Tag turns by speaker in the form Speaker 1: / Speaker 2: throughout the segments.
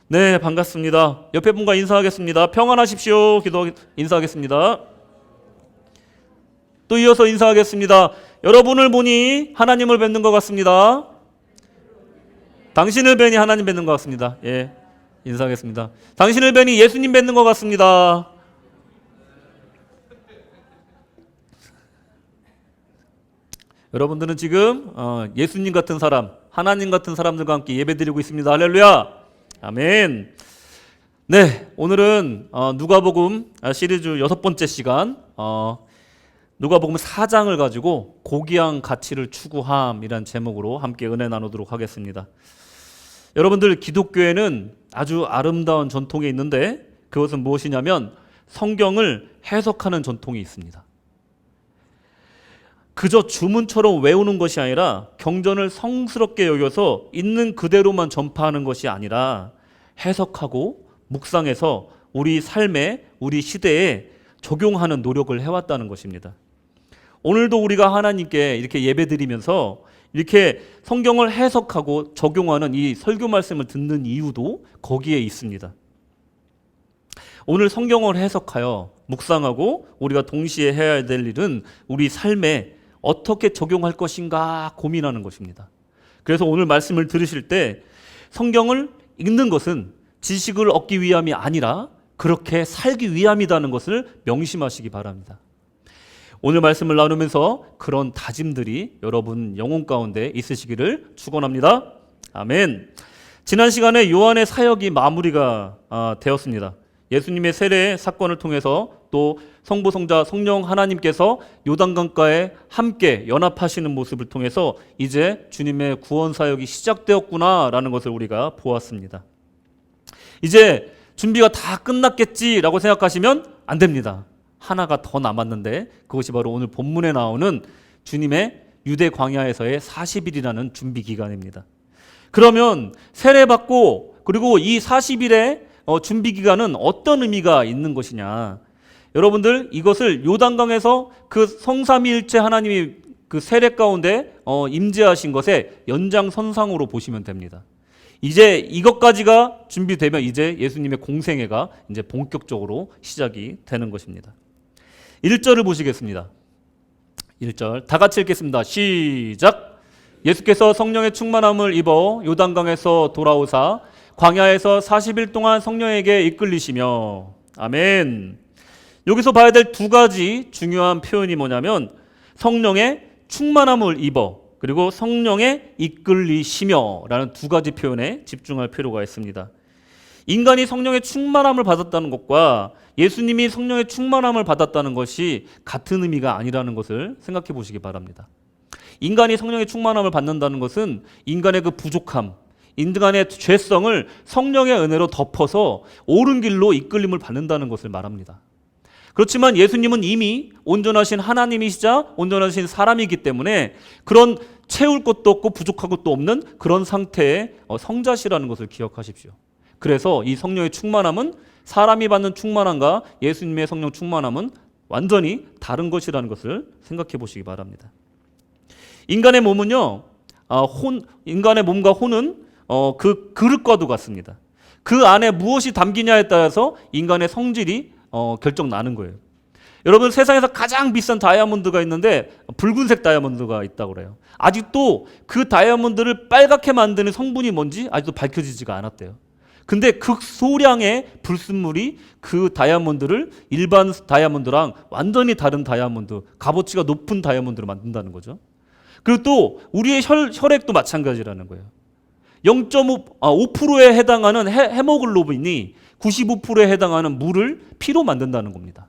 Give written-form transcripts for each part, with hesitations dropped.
Speaker 1: 네, 반갑습니다. 옆에 분과 인사하겠습니다. 평안하십시오. 인사하겠습니다. 또 이어서 인사하겠습니다. 여러분을 보니 하나님을 뵙는 것 같습니다. 당신을 뵈니 하나님 뵙는 것 같습니다. 예, 인사하겠습니다. 당신을 뵈니 예수님 뵙는 것 같습니다. 여러분들은 지금 예수님 같은 사람, 하나님 같은 사람들과 함께 예배드리고 있습니다. 할렐루야. 아멘. 네, 오늘은 누가복음 시리즈 6번째 시간, 누가복음 4장을 가지고 고귀한 가치를 추구함이란 제목으로 함께 은혜 나누도록 하겠습니다. 여러분들, 기독교에는 아주 아름다운 전통이 있는데 그것은 무엇이냐면 성경을 해석하는 전통이 있습니다. 그저 주문처럼 외우는 것이 아니라 경전을 성스럽게 여겨서 있는 그대로만 전파하는 것이 아니라 해석하고 묵상해서 우리 삶에, 우리 시대에 적용하는 노력을 해왔다는 것입니다. 오늘도 우리가 하나님께 이렇게 예배드리면서 이렇게 성경을 해석하고 적용하는 이 설교 말씀을 듣는 이유도 거기에 있습니다. 오늘 성경을 해석하여 묵상하고 우리가 동시에 해야 될 일은 우리 삶에 어떻게 적용할 것인가 고민하는 것입니다. 그래서 오늘 말씀을 들으실 때 성경을 읽는 것은 지식을 얻기 위함이 아니라 그렇게 살기 위함이라는 것을 명심하시기 바랍니다. 오늘 말씀을 나누면서 그런 다짐들이 여러분 영혼 가운데 있으시기를 축원합니다. 아멘. 지난 시간에 요한의 사역이 마무리가 되었습니다. 예수님의 세례 사건을 통해서 또 성부, 성자, 성령 하나님께서 요단강가에 함께 연합하시는 모습을 통해서 이제 주님의 구원 사역이 시작되었구나라는 것을 우리가 보았습니다. 이제 준비가 다 끝났겠지라고 생각하시면 안 됩니다. 하나가 더 남았는데 그것이 바로 오늘 본문에 나오는 주님의 유대 광야에서의 40일이라는 준비 기간입니다. 그러면 세례받고 그리고 이 40일의 준비 기간은 어떤 의미가 있는 것이냐? 여러분들, 이것을 요단강에서 그 성삼위일체 하나님이 그 세례 가운데 임재하신 것의 연장선상으로 보시면 됩니다. 이제 이것까지가 준비되면 이제 예수님의 공생애가 이제 본격적으로 시작이 되는 것입니다. 1절을 보시겠습니다. 1절 다 같이 읽겠습니다. 시작. 예수께서 성령의 충만함을 입어 요단강에서 돌아오사 광야에서 40일 동안 성령에게 이끌리시며. 아멘. 여기서 봐야 될 두 가지 중요한 표현이 뭐냐면 성령의 충만함을 입어 그리고 성령에 이끌리시며 라는 두 가지 표현에 집중할 필요가 있습니다. 인간이 성령의 충만함을 받았다는 것과 예수님이 성령의 충만함을 받았다는 것이 같은 의미가 아니라는 것을 생각해 보시기 바랍니다. 인간이 성령의 충만함을 받는다는 것은 인간의 그 부족함, 인간의 죄성을 성령의 은혜로 덮어서 옳은 길로 이끌림을 받는다는 것을 말합니다. 그렇지만 예수님은 이미 온전하신 하나님이시자 온전하신 사람이기 때문에 그런 채울 것도 없고 부족한 것도 없는 그런 상태의 성자시라는 것을 기억하십시오. 그래서 이 성령의 충만함은 사람이 받는 충만함과 예수님의 성령 충만함은 완전히 다른 것이라는 것을 생각해 보시기 바랍니다. 인간의 몸은요, 인간의 몸과 혼은 그 그릇과도 같습니다. 그 안에 무엇이 담기냐에 따라서 인간의 성질이 결정 나는 거예요. 여러분, 세상에서 가장 비싼 다이아몬드가 있는데 붉은색 다이아몬드가 있다고 그래요. 아직도 그 다이아몬드를 빨갛게 만드는 성분이 뭔지 아직도 밝혀지지가 않았대요. 근데 극소량의 불순물이 그 다이아몬드를 일반 다이아몬드랑 완전히 다른 다이아몬드, 값어치가 높은 다이아몬드로 만든다는 거죠. 그리고 또 우리의 혈액도 마찬가지라는 거예요. 0.5%에 해당하는 헤모글로빈이 95%에 해당하는 물을 피로 만든다는 겁니다.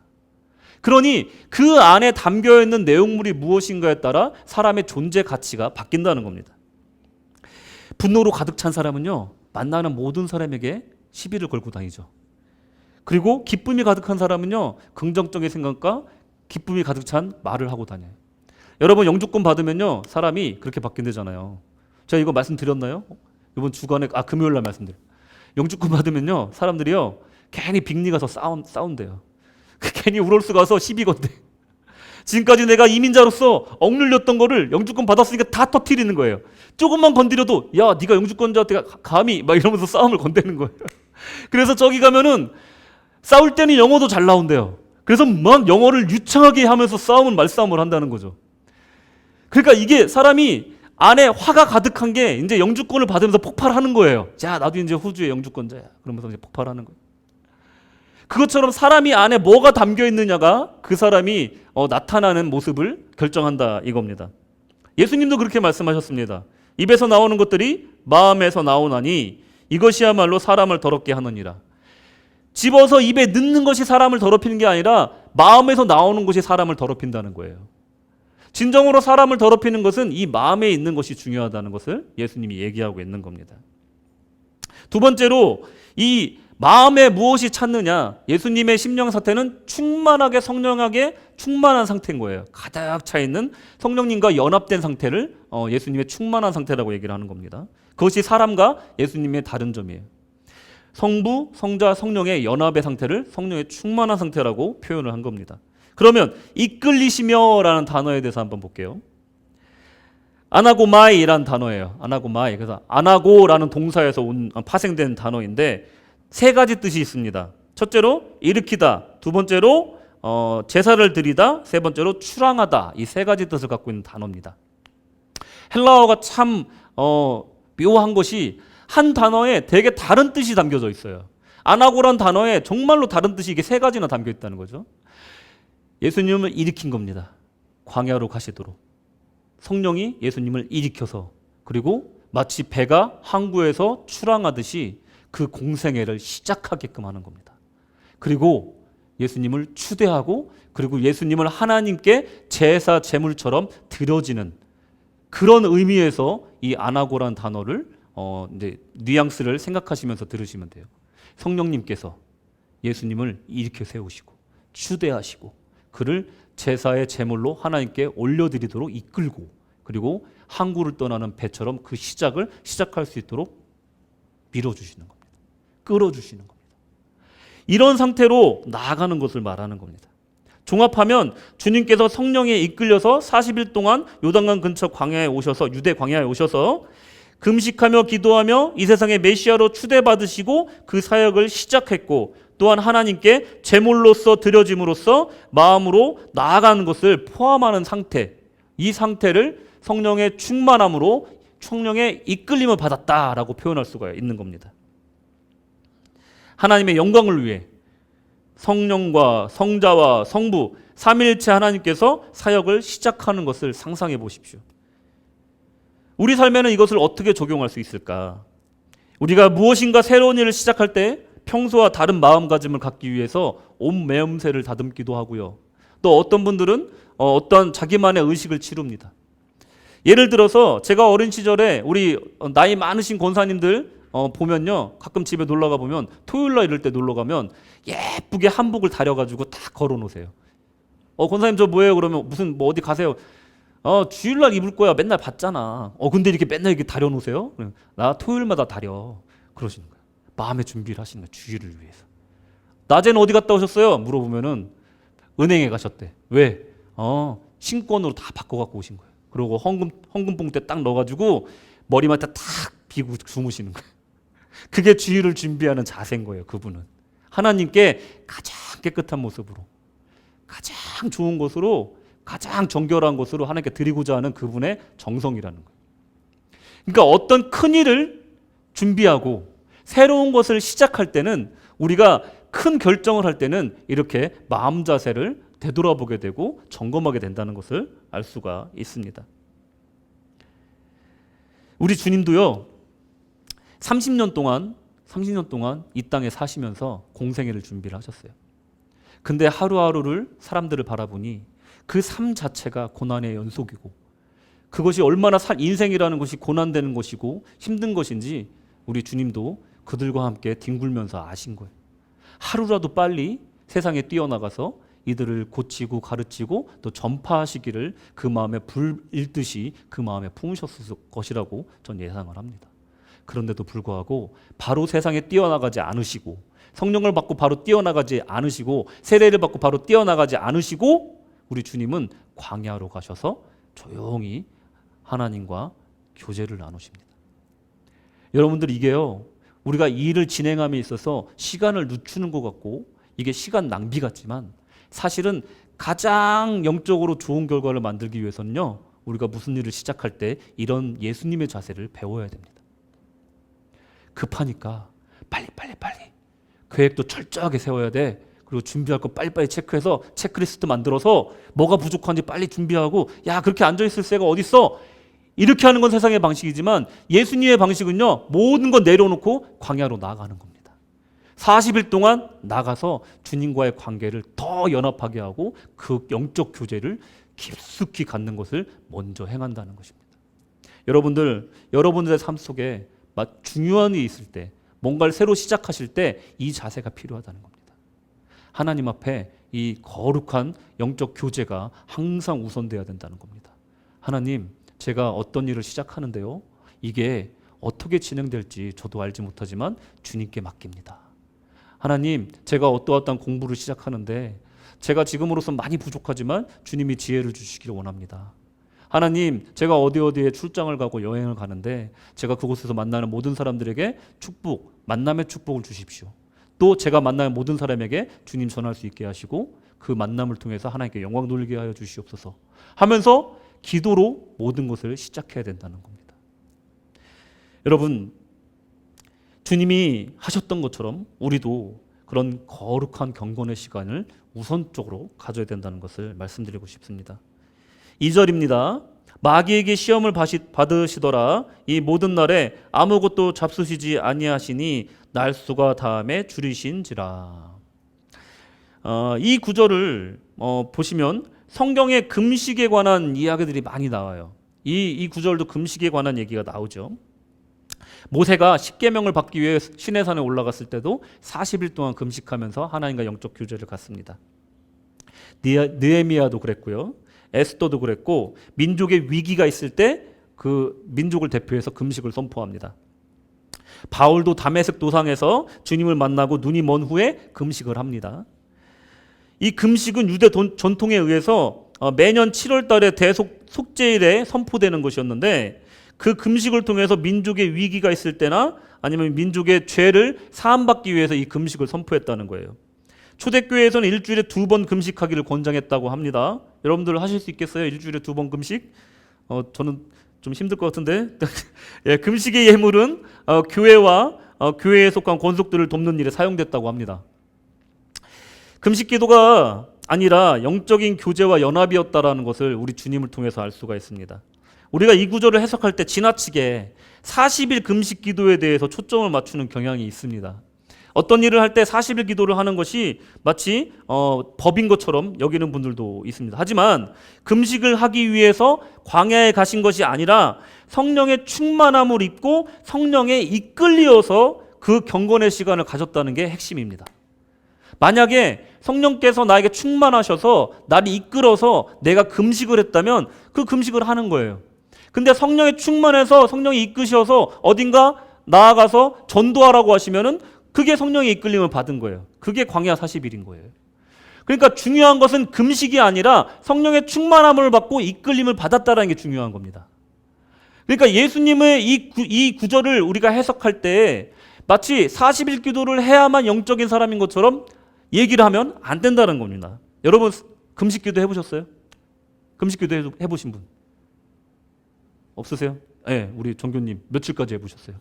Speaker 1: 그러니 그 안에 담겨있는 내용물이 무엇인가에 따라 사람의 존재 가치가 바뀐다는 겁니다. 분노로 가득 찬 사람은요, 만나는 모든 사람에게 시비를 걸고 다니죠. 그리고 기쁨이 가득한 사람은요, 긍정적인 생각과 기쁨이 가득 찬 말을 하고 다녀요. 여러분, 영주권 받으면요, 사람이 그렇게 바뀐대잖아요. 제가 이거 말씀드렸나요? 이번 주간에, 금요일 날 말씀드려요. 영주권 받으면요, 사람들이요, 괜히 빅리 가서 싸운대요. 괜히 우럴스 가서 시비 건대. 지금까지 내가 이민자로서 억눌렸던 거를 영주권 받았으니까 다 터뜨리는 거예요. 조금만 건드려도 야 네가 영주권자한테 감히 막 이러면서 싸움을 건대는 거예요. 그래서 저기 가면은 싸울 때는 영어도 잘 나온대요. 그래서 막 영어를 유창하게 하면서 싸움은 말싸움을 한다는 거죠. 그러니까 이게 사람이 안에 화가 가득한 게 이제 영주권을 받으면서 폭발하는 거예요. 자, 나도 이제 호주의 영주권자야. 그러면서 이제 폭발하는 거예요. 그것처럼 사람이 안에 뭐가 담겨 있느냐가 그 사람이 나타나는 모습을 결정한다 이겁니다. 예수님도 그렇게 말씀하셨습니다. 입에서 나오는 것들이 마음에서 나오나니 이것이야말로 사람을 더럽게 하느니라. 집어서 입에 넣는 것이 사람을 더럽히는 게 아니라 마음에서 나오는 것이 사람을 더럽힌다는 거예요. 진정으로 사람을 더럽히는 것은 이 마음에 있는 것이 중요하다는 것을 예수님이 얘기하고 있는 겁니다. 두 번째로 이 마음에 무엇이 찼느냐, 예수님의 심령 상태는 충만하게 성령하게 충만한 상태인 거예요. 가득 차 있는 성령님과 연합된 상태를 예수님의 충만한 상태라고 얘기를 하는 겁니다. 그것이 사람과 예수님의 다른 점이에요. 성부, 성자, 성령의 연합의 상태를 성령의 충만한 상태라고 표현을 한 겁니다. 그러면 이끌리시며라는 단어에 대해서 한번 볼게요. 아나고마이라는 단어예요. 아나고마이. 그래서 아나고라는 동사에서 파생된 단어인데 세 가지 뜻이 있습니다. 첫째로 일으키다, 두 번째로 제사를 드리다, 세 번째로 출항하다. 이 세 가지 뜻을 갖고 있는 단어입니다. 헬라어가 참 묘한 것이 한 단어에 되게 다른 뜻이 담겨져 있어요. 아나고란 단어에 정말로 다른 뜻이 이게 세 가지나 담겨 있다는 거죠. 예수님을 일으킨 겁니다. 광야로 가시도록. 성령이 예수님을 일으켜서, 그리고 마치 배가 항구에서 출항하듯이 그 공생애를 시작하게끔 하는 겁니다. 그리고 예수님을 추대하고, 그리고 예수님을 하나님께 제사 제물처럼 드려지는 그런 의미에서 이 아나고란 단어를 이제 뉘앙스를 생각하시면서 들으시면 돼요. 성령님께서 예수님을 일으켜 세우시고 추대하시고 그를 제사의 제물로 하나님께 올려드리도록 이끌고, 그리고 항구를 떠나는 배처럼 그 시작할 수 있도록 밀어주시는 겁니다. 끌어주시는 겁니다. 이런 상태로 나아가는 것을 말하는 겁니다. 종합하면 주님께서 성령에 이끌려서 40일 동안 요단강 근처 광야에 오셔서, 유대 광야에 오셔서 금식하며 기도하며 이 세상의 메시아로 추대받으시고 그 사역을 시작했고, 또한 하나님께 제물로서 드려짐으로써 마음으로 나아가는 것을 포함하는 상태, 이 상태를 성령의 충만함으로 성령의 이끌림을 받았다라고 표현할 수가 있는 겁니다. 하나님의 영광을 위해 성령과 성자와 성부 삼위일체 하나님께서 사역을 시작하는 것을 상상해 보십시오. 우리 삶에는 이것을 어떻게 적용할 수 있을까? 우리가 무엇인가 새로운 일을 시작할 때 평소와 다른 마음가짐을 갖기 위해서 온 매음새를 다듬기도 하고요. 또 어떤 분들은 어떤 자기만의 의식을 치룹니다. 예를 들어서 제가 어린 시절에 우리 나이 많으신 권사님들 보면요, 가끔 집에 놀러 가 보면 토요일날 이럴 때 놀러 가면 예쁘게 한복을 다려가지고 딱 걸어 놓으세요. 권사님 저 뭐예요? 그러면 무슨 어디 가세요? 주일날 입을 거야. 맨날 봤잖아. 근데 이렇게 맨날 이렇게 다려 놓으세요? 나 토요일마다 다려. 그러시는 거예요. 마음의 준비를 하시는 거예요. 주일을 위해서. 낮에는 어디 갔다 오셨어요? 물어보면은 은행에 가셨대. 왜? 신권으로 다 바꿔갖고 오신 거예요. 그리고 헌금 봉투에 딱 넣어가지고 머리맡에 탁 비고 주무시는 거예요. 그게 주일을 준비하는 자세인 거예요. 그분은 하나님께 가장 깨끗한 모습으로, 가장 좋은 것으로, 가장 정결한 것으로 하나님께 드리고자 하는 그분의 정성이라는 거예요. 그러니까 어떤 큰 일을 준비하고 새로운 것을 시작할 때는, 우리가 큰 결정을 할 때는 이렇게 마음 자세를 되돌아보게 되고 점검하게 된다는 것을 알 수가 있습니다. 우리 주님도요, 30년 동안 이 땅에 사시면서 공생애를 준비를 하셨어요. 근데 하루하루를 사람들을 바라보니 그 삶 자체가 고난의 연속이고, 그것이 얼마나 인생이라는 것이 고난되는 것이고 힘든 것인지 우리 주님도 그들과 함께 뒹굴면서 아신 거예요. 하루라도 빨리 세상에 뛰어나가서 이들을 고치고 가르치고 또 전파하시기를 그 마음에 불일듯이 그 마음에 품으셨을 것이라고 전 예상을 합니다. 그런데도 불구하고 바로 세상에 뛰어나가지 않으시고, 성령을 받고 바로 뛰어나가지 않으시고, 세례를 받고 바로 뛰어나가지 않으시고, 우리 주님은 광야로 가셔서 조용히 하나님과 교제를 나누십니다. 여러분들 이게요, 우리가 이 일을 진행함에 있어서 시간을 늦추는 것 같고 이게 시간 낭비 같지만 사실은 가장 영적으로 좋은 결과를 만들기 위해서는요, 우리가 무슨 일을 시작할 때 이런 예수님의 자세를 배워야 됩니다. 급하니까 빨리 계획도 철저하게 세워야 돼. 그리고 준비할 거 빨리빨리 체크해서 체크리스트 만들어서 뭐가 부족한지 빨리 준비하고, 야 그렇게 앉아있을 새가 어딨어, 이렇게 하는 건 세상의 방식이지만 예수님의 방식은요, 모든 건 내려놓고 광야로 나아가는 겁니다. 40일 동안 나가서 주님과의 관계를 더 연합하게 하고 그 영적 교제를 깊숙이 갖는 것을 먼저 행한다는 것입니다. 여러분들의 삶 속에 중요한 일이 있을 때, 뭔가를 새로 시작하실 때 이 자세가 필요하다는 겁니다. 하나님 앞에 이 거룩한 영적 교제가 항상 우선돼야 된다는 겁니다. 하나님, 제가 어떤 일을 시작하는데요, 이게 어떻게 진행될지 저도 알지 못하지만 주님께 맡깁니다. 하나님, 제가 어떠한 공부를 시작하는데 제가 지금으로선 많이 부족하지만 주님이 지혜를 주시기를 원합니다. 하나님, 제가 어디에 출장을 가고 여행을 가는데 제가 그곳에서 만나는 모든 사람들에게 만남의 축복을 주십시오. 또 제가 만나는 모든 사람에게 주님 전할 수 있게 하시고 그 만남을 통해서 하나님께 영광 돌리게 하여 주시옵소서 하면서 기도로 모든 것을 시작해야 된다는 겁니다. 여러분, 주님이 하셨던 것처럼 우리도 그런 거룩한 경건의 시간을 우선적으로 가져야 된다는 것을 말씀드리고 싶습니다. 2절입니다. 마귀에게 시험을 받으시더라. 이 모든 날에 아무것도 잡수시지 아니하시니 날수가 다함에 줄이신지라. 이 구절을 보시면 성경에 금식에 관한 이야기들이 많이 나와요. 이 구절도 금식에 관한 얘기가 나오죠. 모세가 십계명을 받기 위해 시내산에 올라갔을 때도 40일 동안 금식하면서 하나님과 영적 교제를 갖습니다. 느헤미야도 그랬고요. 에스더도 그랬고, 민족의 위기가 있을 때 그 민족을 대표해서 금식을 선포합니다. 바울도 다메섹 도상에서 주님을 만나고 눈이 먼 후에 금식을 합니다. 이 금식은 유대 전통에 의해서 매년 7월 달에 대속죄일에 선포되는 것이었는데, 그 금식을 통해서 민족의 위기가 있을 때나 아니면 민족의 죄를 사함받기 위해서 이 금식을 선포했다는 거예요. 초대교회에서는 일주일에 2번 금식하기를 권장했다고 합니다. 여러분들 하실 수 있겠어요? 일주일에 2번 금식? 저는 좀 힘들 것 같은데. 예, 금식의 예물은 교회와 교회에 속한 권속들을 돕는 일에 사용됐다고 합니다. 금식 기도가 아니라 영적인 교제와 연합이었다라는 것을 우리 주님을 통해서 알 수가 있습니다. 우리가 이 구절을 해석할 때 지나치게 40일 금식 기도에 대해서 초점을 맞추는 경향이 있습니다. 어떤 일을 할 때 40일 기도를 하는 것이 마치 법인 것처럼 여기는 분들도 있습니다. 하지만 금식을 하기 위해서 광야에 가신 것이 아니라 성령의 충만함을 입고 성령에 이끌려서 그 경건의 시간을 가졌다는 게 핵심입니다. 만약에 성령께서 나에게 충만하셔서 나를 이끌어서 내가 금식을 했다면 그 금식을 하는 거예요. 근데 성령에 충만해서 성령이 이끄셔서 어딘가 나아가서 전도하라고 하시면은 그게 성령의 이끌림을 받은 거예요. 그게 광야 40일인 거예요. 그러니까 중요한 것은 금식이 아니라 성령의 충만함을 받고 이끌림을 받았다는 게 중요한 겁니다. 그러니까 예수님의 이 구절을 우리가 해석할 때 마치 40일 기도를 해야만 영적인 사람인 것처럼 얘기를 하면 안 된다는 겁니다. 여러분 금식 기도 해보셨어요? 금식 기도 해보신 분? 없으세요? 네, 우리 정교님 며칠까지 해보셨어요?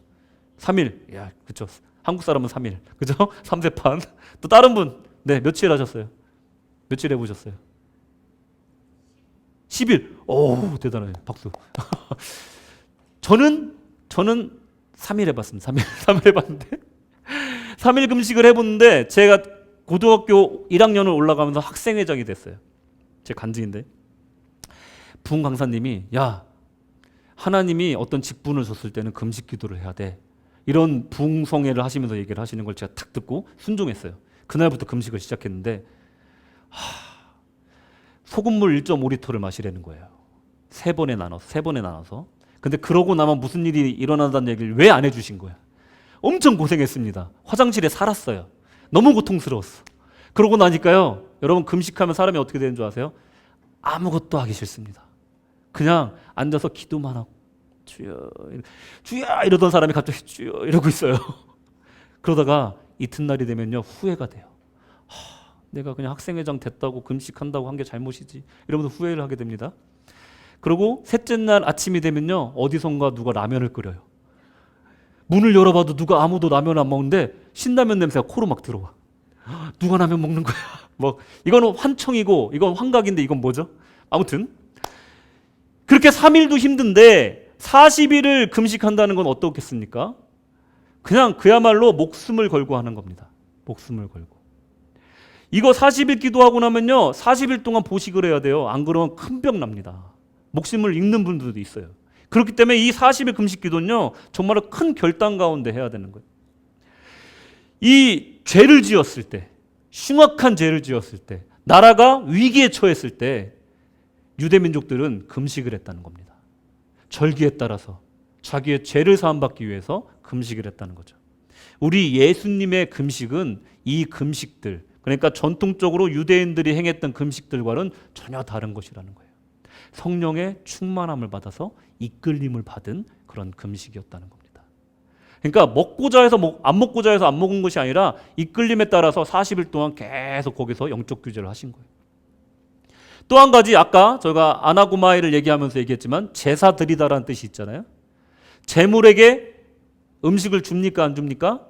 Speaker 1: 3일. 야, 그쵸. 한국 사람은 3일. 그죠? 3세판. 또 다른 분. 네, 며칠 하셨어요? 며칠 해보셨어요? 10일. 오, 대단해요. 박수. 저는 3일 해봤습니다. 3일 해봤는데 3일 금식을 해봤는데 제가 고등학교 1학년을 올라가면서 학생회장이 됐어요. 제 간증인데 부흥 강사님이 야, 하나님이 어떤 직분을 줬을 때는 금식 기도를 해야 돼. 이런 부흥성회를 하시면서 얘기를 하시는 걸 제가 탁 듣고 순종했어요. 그날부터 금식을 시작했는데 소금물 1.5리터를 마시라는 거예요. 3번에 나눠서. 근데 그러고 나면 무슨 일이 일어난다는 얘기를 왜 안 해주신 거야? 엄청 고생했습니다. 화장실에 살았어요. 너무 고통스러웠어. 그러고 나니까요, 여러분 금식하면 사람이 어떻게 되는 줄 아세요? 아무것도 하기 싫습니다. 그냥 앉아서 기도만 하고 주여 주여 이러던 사람이 갑자기 주여 이러고 있어요. 그러다가 이튿날이 되면요 후회가 돼요. 내가 그냥 학생회장 됐다고 금식한다고 한 게 잘못이지 이러면서 후회를 하게 됩니다. 그리고 셋째 날 아침이 되면요 어디선가 누가 라면을 끓여요. 문을 열어봐도 아무도 라면 안 먹는데 신라면 냄새가 코로 막 들어와. 누가 라면 먹는 거야? 뭐 이거는 환청이고 이건 환각인데 이건 뭐죠? 아무튼 그렇게 3일도 힘든데 40일을 금식한다는 건 어떻겠습니까? 그냥 그야말로 목숨을 걸고 하는 겁니다. 목숨을 걸고. 이거 40일 기도하고 나면요 40일 동안 보식을 해야 돼요. 안 그러면 큰 병 납니다. 목숨을 잃는 분들도 있어요. 그렇기 때문에 이 40일 금식 기도는요 정말 큰 결단 가운데 해야 되는 거예요. 이 죄를 지었을 때, 흉악한 죄를 지었을 때, 나라가 위기에 처했을 때 유대 민족들은 금식을 했다는 겁니다. 절기에 따라서 자기의 죄를 사함받기 위해서 금식을 했다는 거죠. 우리 예수님의 금식은 이 금식들, 그러니까 전통적으로 유대인들이 행했던 금식들과는 전혀 다른 것이라는 거예요. 성령의 충만함을 받아서 이끌림을 받은 그런 금식이었다는 겁니다. 그러니까 먹고자 해서 안 먹고자 해서 안 먹은 것이 아니라 이끌림에 따라서 40일 동안 계속 거기서 영적 규제를 하신 거예요. 또 한 가지 아까 저희가 아나고마이를 얘기하면서 얘기했지만 제사 드리다라는 뜻이 있잖아요. 제물에게 음식을 줍니까 안 줍니까?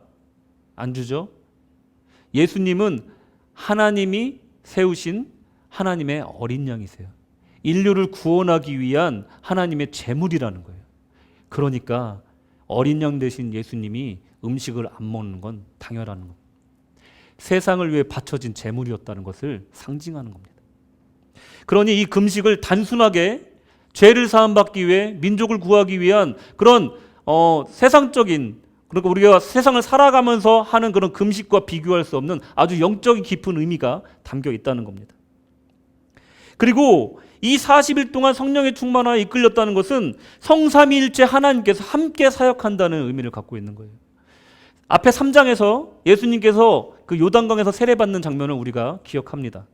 Speaker 1: 안 주죠. 예수님은 하나님이 세우신 하나님의 어린 양이세요. 인류를 구원하기 위한 하나님의 제물이라는 거예요. 그러니까 어린 양 되신 예수님이 음식을 안 먹는 건 당연한 겁니다. 세상을 위해 바쳐진 제물이었다는 것을 상징하는 겁니다. 그러니 이 금식을 단순하게 죄를 사함받기 위해 민족을 구하기 위한 그런 세상적인, 그러니까 우리가 세상을 살아가면서 하는 그런 금식과 비교할 수 없는 아주 영적인 깊은 의미가 담겨 있다는 겁니다. 그리고 이 40일 동안 성령의 충만함에 이끌렸다는 것은 성삼위일체 하나님께서 함께 사역한다는 의미를 갖고 있는 거예요. 앞에 3장에서 예수님께서 그 요단강에서 세례받는 장면을 우리가 기억합니다.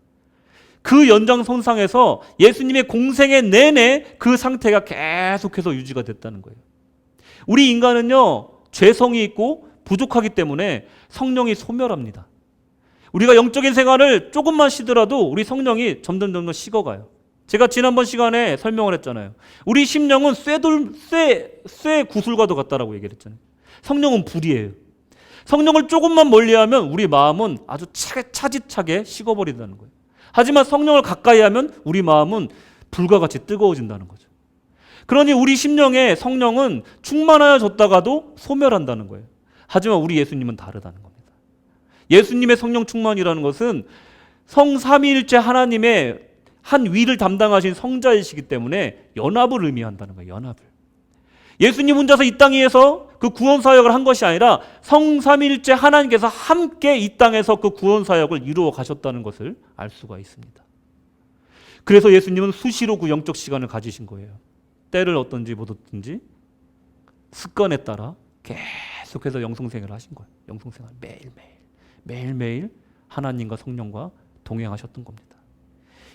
Speaker 1: 그 연장선상에서 예수님의 공생애 내내 그 상태가 계속해서 유지가 됐다는 거예요. 우리 인간은요 죄성이 있고 부족하기 때문에 성령이 소멸합니다. 우리가 영적인 생활을 조금만 쉬더라도 우리 성령이 점점 식어가요. 제가 지난번 시간에 설명을 했잖아요. 우리 심령은 쇠 구슬과도 같다라고 얘기를 했잖아요. 성령은 불이에요. 성령을 조금만 멀리하면 우리 마음은 아주 차디차게 식어버린다는 거예요. 하지만 성령을 가까이 하면 우리 마음은 불과 같이 뜨거워진다는 거죠. 그러니 우리 심령에 성령은 충만하여졌다가도 소멸한다는 거예요. 하지만 우리 예수님은 다르다는 겁니다. 예수님의 성령 충만이라는 것은 성삼위일체 하나님의 한 위를 담당하신 성자이시기 때문에 연합을 의미한다는 거예요. 연합을. 예수님 혼자서 이 땅 위에서 그 구원 사역을 한 것이 아니라 성삼위일체 하나님께서 함께 이 땅에서 그 구원 사역을 이루어 가셨다는 것을 알 수가 있습니다. 그래서 예수님은 수시로 그 영적 시간을 가지신 거예요. 때를 어떤지 못 어떤지 습관에 따라 계속해서 영성생활을 하신 거예요. 영성생활 매일매일 하나님과 성령과 동행하셨던 겁니다.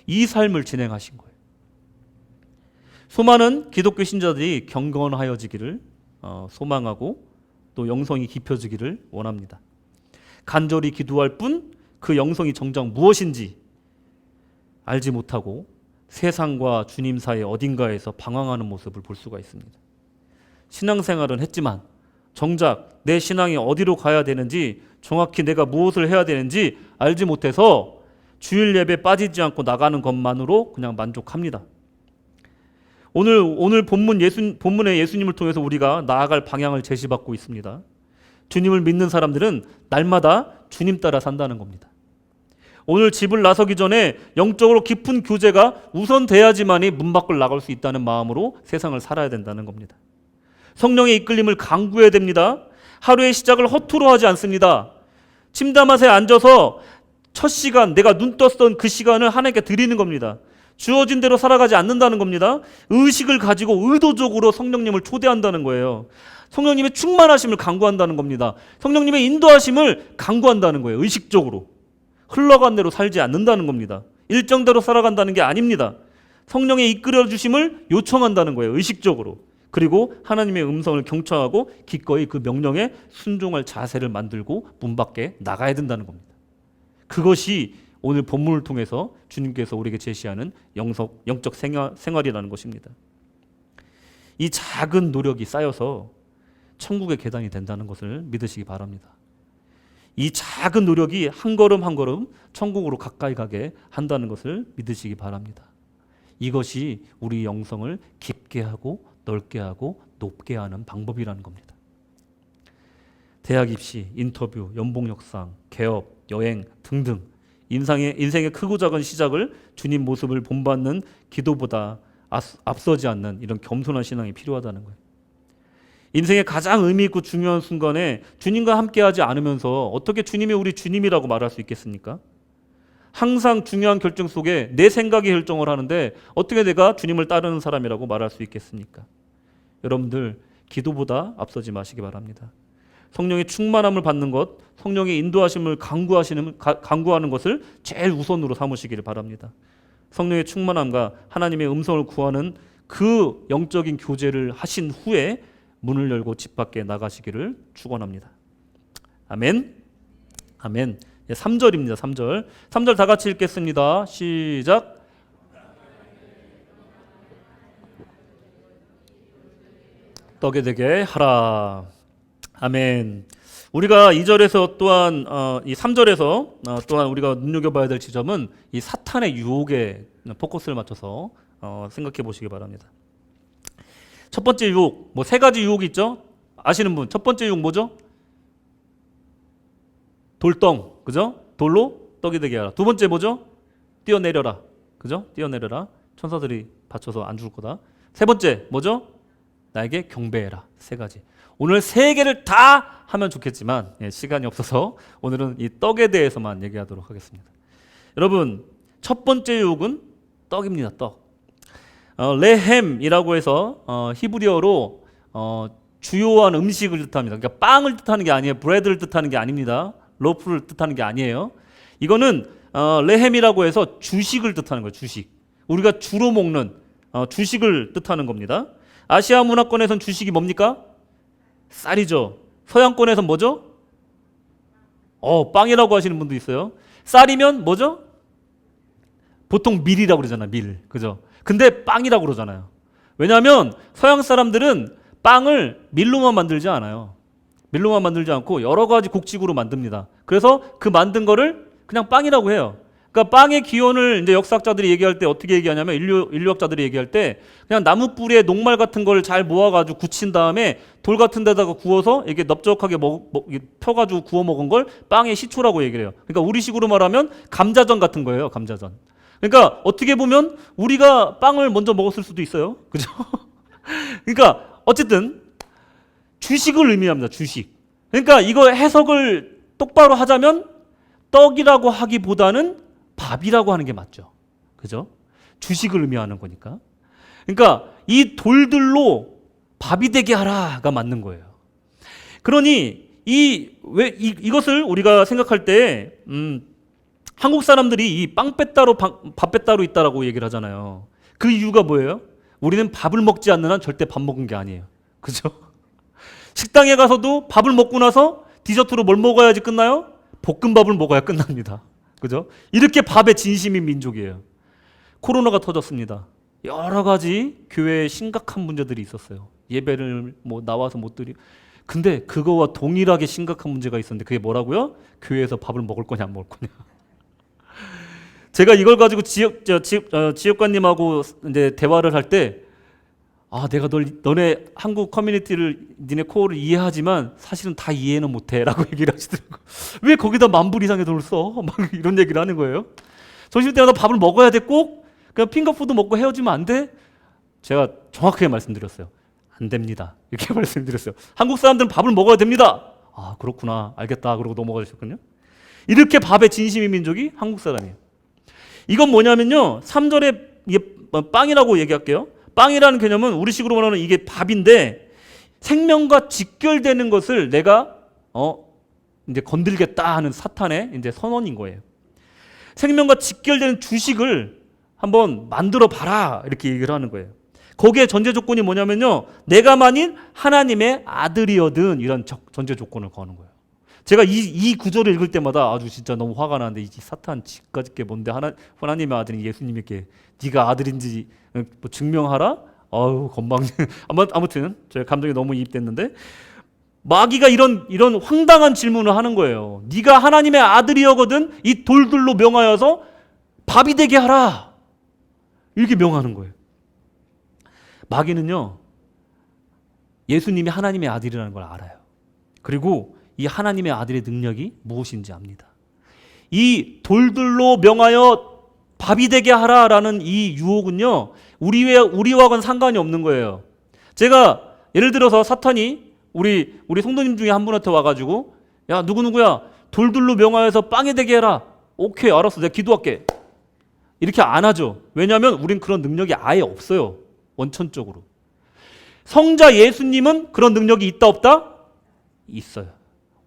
Speaker 1: 이 삶을 진행하신 거예요. 수많은 기독교 신자들이 경건하여지기를 소망하고 또 영성이 깊어지기를 원합니다. 간절히 기도할 뿐 그 영성이 정작 무엇인지 알지 못하고 세상과 주님 사이 어딘가에서 방황하는 모습을 볼 수가 있습니다. 신앙생활은 했지만 정작 내 신앙이 어디로 가야 되는지, 정확히 내가 무엇을 해야 되는지 알지 못해서 주일 예배 빠지지 않고 나가는 것만으로 그냥 만족합니다. 오늘 본문의 예수님을 통해서 우리가 나아갈 방향을 제시받고 있습니다. 주님을 믿는 사람들은 날마다 주님 따라 산다는 겁니다. 오늘 집을 나서기 전에 영적으로 깊은 교제가 우선 돼야지만이 문 밖을 나갈 수 있다는 마음으로 세상을 살아야 된다는 겁니다. 성령의 이끌림을 강구해야 됩니다. 하루의 시작을 허투루 하지 않습니다. 침담밭에 앉아서 첫 시간, 내가 눈 떴던 그 시간을 하나님께 드리는 겁니다. 주어진 대로 살아가지 않는다는 겁니다. 의식을 가지고 의도적으로 성령님을 초대한다는 거예요. 성령님의 충만하심을 강구한다는 겁니다. 성령님의 인도하심을 강구한다는 거예요. 의식적으로. 흘러간 대로 살지 않는다는 겁니다. 일정대로 살아간다는 게 아닙니다. 성령의 이끌어 주심을 요청한다는 거예요. 의식적으로. 그리고 하나님의 음성을 경청하고 기꺼이 그 명령에 순종할 자세를 만들고 문 밖에 나가야 된다는 겁니다. 그것이 오늘 본문을 통해서 주님께서 우리에게 제시하는 영적 생활이라는 것입니다. 이 작은 노력이 쌓여서 천국의 계단이 된다는 것을 믿으시기 바랍니다. 이 작은 노력이 한 걸음 한 걸음 천국으로 가까이 가게 한다는 것을 믿으시기 바랍니다. 이것이 우리 영성을 깊게 하고 넓게 하고 높게 하는 방법이라는 겁니다. 대학 입시, 인터뷰, 연봉 협상, 개업, 여행 등등 인생의 크고 작은 시작을 주님 모습을 본받는 기도보다 앞서지 않는 이런 겸손한 신앙이 필요하다는 거예요. 인생의 가장 의미 있고 중요한 순간에 주님과 함께하지 않으면서 어떻게 주님이 우리 주님이라고 말할 수 있겠습니까? 항상 중요한 결정 속에 내 생각이 결정을 하는데 어떻게 내가 주님을 따르는 사람이라고 말할 수 있겠습니까? 여러분들 기도보다 앞서지 마시기 바랍니다. 성령의 충만함을 받는 것, 성령의 인도하심을 간구하는 것을 제일 우선으로 삼으시기를 바랍니다. 성령의 충만함과 하나님의 음성을 구하는 그 영적인 교제를 하신 후에 문을 열고 집 밖에 나가시기를 축원합니다. 아멘. 아멘. 3절입니다. 3절. 3절 다 같이 읽겠습니다. 시작. 떡이 되게 하라. 아멘. 우리가 2절에서 또한 이 3절에서 또한 우리가 눈여겨봐야 될 지점은 이 사탄의 유혹에 포커스를 맞춰서 생각해 보시기 바랍니다. 첫 번째 유혹, 뭐 세 가지 유혹이 있죠? 아시는 분, 첫 번째 유혹 뭐죠? 돌덩, 그죠? 돌로 떡이 되게 하라. 두 번째 뭐죠? 뛰어내려라, 그죠? 뛰어내려라. 천사들이 받쳐서 안 죽을 거다. 세 번째 뭐죠? 나에게 경배해라. 세 가지. 오늘 세 개를 다 하면 좋겠지만 시간이 없어서 오늘은 이 떡에 대해서만 얘기하도록 하겠습니다. 여러분, 첫 번째 유혹은 떡입니다. 떡. 레헴이라고 해서 히브리어로 주요한 음식을 뜻합니다. 그러니까 빵을 뜻하는 게 아니에요. 브레드를 뜻하는 게 아닙니다. 로프를 뜻하는 게 아니에요. 이거는 레헴이라고 해서 주식을 뜻하는 거예요. 주식. 우리가 주로 먹는 주식을 뜻하는 겁니다. 아시아 문화권에선 주식이 뭡니까? 쌀이죠. 서양권에선 뭐죠? 빵이라고 하시는 분도 있어요. 쌀이면 뭐죠? 보통 밀이라고 그러잖아요. 밀. 그죠? 근데 빵이라고 그러잖아요. 왜냐하면 서양 사람들은 빵을 밀로만 만들지 않아요. 밀로만 만들지 않고 여러 가지 곡식으로 만듭니다. 그래서 그 만든 거를 그냥 빵이라고 해요. 그러니까 빵의 기원을 이제 역사학자들이 얘기할 때 어떻게 얘기하냐면 인류학자들이 얘기할 때 그냥 나무 뿌리에 녹말 같은 걸 잘 모아가지고 굳힌 다음에 돌 같은 데다가 구워서 이렇게 넓적하게 펴가지고 구워 먹은 걸 빵의 시초라고 얘기를 해요. 그러니까 우리식으로 말하면 감자전 같은 거예요. 감자전. 그러니까 어떻게 보면 우리가 빵을 먼저 먹었을 수도 있어요. 그죠? 그러니까 어쨌든 주식을 의미합니다. 주식. 그러니까 이거 해석을 똑바로 하자면 떡이라고 하기보다는 밥이라고 하는 게 맞죠. 그죠? 주식을 의미하는 거니까. 그러니까 이 돌들로 밥이 되게 하라가 맞는 거예요. 그러니 이것을 우리가 생각할 때 한국 사람들이 이 빵 빼따로 밥 빼따로 있다라고 얘기를 하잖아요. 그 이유가 뭐예요? 우리는 밥을 먹지 않는 한 절대 밥 먹은 게 아니에요. 그죠? 식당에 가서도 밥을 먹고 나서 디저트로 뭘 먹어야지 끝나요? 볶음밥을 먹어야 끝납니다. 그죠? 이렇게 밥에 진심인 민족이에요. 코로나가 터졌습니다. 여러 가지 교회에 심각한 문제들이 있었어요. 예배를 나와서 못 드리고. 근데 그거와 동일하게 심각한 문제가 있었는데 그게 뭐라고요? 교회에서 밥을 먹을 거냐 안 먹을 거냐. 제가 이걸 가지고 지역관님하고 이제 대화를 할 때 내가 너네 한국 커뮤니티를 니네 코어를 이해하지만 사실은 다 이해는 못해라고 얘기를 하시더라고요. 왜 거기다 10,000불 이상의 돈을 써? 막 이런 얘기를 하는 거예요. 점심 때마다 밥을 먹어야 돼 꼭? 그냥 핑거푸드 먹고 헤어지면 안 돼? 제가 정확하게 말씀드렸어요. 안 됩니다. 이렇게 말씀드렸어요. 한국 사람들은 밥을 먹어야 됩니다. 그렇구나. 알겠다. 그러고 넘어가셨거든요. 이렇게 밥에 진심인 민족이 한국 사람이에요. 이건 뭐냐면요. 3절에 이게 빵이라고 얘기할게요. 빵이라는 개념은 우리식으로 말하는 이게 밥인데 생명과 직결되는 것을 내가 이제 건들겠다 하는 사탄의 이제 선언인 거예요. 생명과 직결되는 주식을 한번 만들어 봐라 이렇게 얘기를 하는 거예요. 거기에 전제 조건이 뭐냐면요, 내가 만일 하나님의 아들이어든 이런 전제 조건을 거는 거예요. 제가 이 구절을 읽을 때마다 아주 진짜 너무 화가 나는데, 이 사탄 지까짓 게 뭔데 하나님의 아들인 예수님에게 네가 아들인지 뭐 증명하라? 아우 건방. 아무튼 제가 감정이 너무 이입됐는데, 마귀가 이런 황당한 질문을 하는 거예요. 네가 하나님의 아들이어거든 이 돌들로 명하여서 밥이 되게 하라, 이렇게 명하는 거예요. 마귀는요, 예수님이 하나님의 아들이라는 걸 알아요. 그리고 이 하나님의 아들의 능력이 무엇인지 압니다. 이 돌들로 명하여 밥이 되게 하라라는 이 유혹은요, 우리와는 상관이 없는 거예요. 제가 예를 들어서 사탄이 우리 성도님 중에 한 분한테 와가지고, 야 누구누구야 돌들로 명하여서 빵이 되게 해라. 오케이 알았어, 내가 기도할게. 이렇게 안 하죠. 왜냐하면 우린 그런 능력이 아예 없어요. 원천적으로. 성자 예수님은 그런 능력이 있다 없다? 있어요.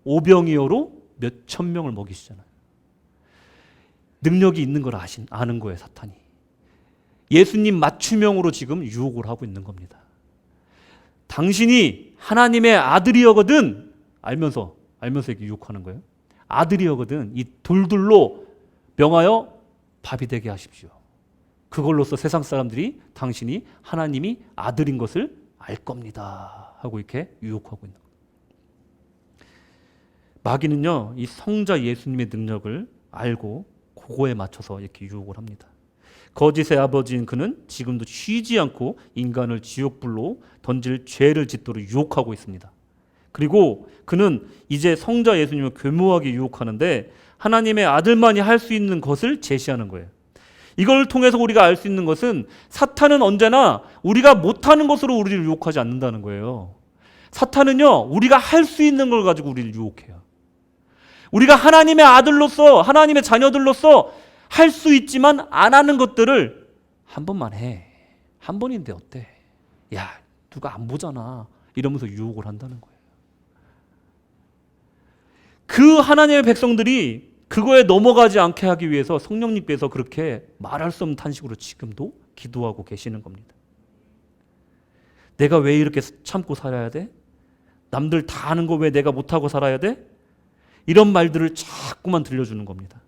Speaker 1: 오병이어로 몇천 명을 먹이시잖아요. 능력이 있는 걸 아는 거예요, 사탄이. 예수님 맞춤형으로 지금 유혹을 하고 있는 겁니다. 당신이 하나님의 아들이어거든, 알면서 이렇게 유혹하는 거예요. 아들이어거든 이 돌들로 명하여 밥이 되게 하십시오. 그걸로써 세상 사람들이 당신이 하나님이 아들인 것을 알 겁니다 하고 이렇게 유혹하고 있는 거예요. 마귀는요, 이 성자 예수님의 능력을 알고 그거에 맞춰서 이렇게 유혹을 합니다. 거짓의 아버지인 그는 지금도 쉬지 않고 인간을 지옥불로 던질 죄를 짓도록 유혹하고 있습니다. 그리고 그는 이제 성자 예수님을 교묘하게 유혹하는데, 하나님의 아들만이 할 수 있는 것을 제시하는 거예요. 이걸 통해서 우리가 알 수 있는 것은 사탄은 언제나 우리가 못하는 것으로 우리를 유혹하지 않는다는 거예요. 사탄은요, 우리가 할 수 있는 걸 가지고 우리를 유혹해요. 우리가 하나님의 아들로서, 하나님의 자녀들로서 할 수 있지만 안 하는 것들을 한 번만 해. 한 번인데 어때? 야, 누가 안 보잖아. 이러면서 유혹을 한다는 거예요. 그 하나님의 백성들이 그거에 넘어가지 않게 하기 위해서 성령님께서 그렇게 말할 수 없는 탄식으로 지금도 기도하고 계시는 겁니다. 내가 왜 이렇게 참고 살아야 돼? 남들 다 하는 거 왜 내가 못하고 살아야 돼? 이런 말들을 자꾸만 들려주는 겁니다.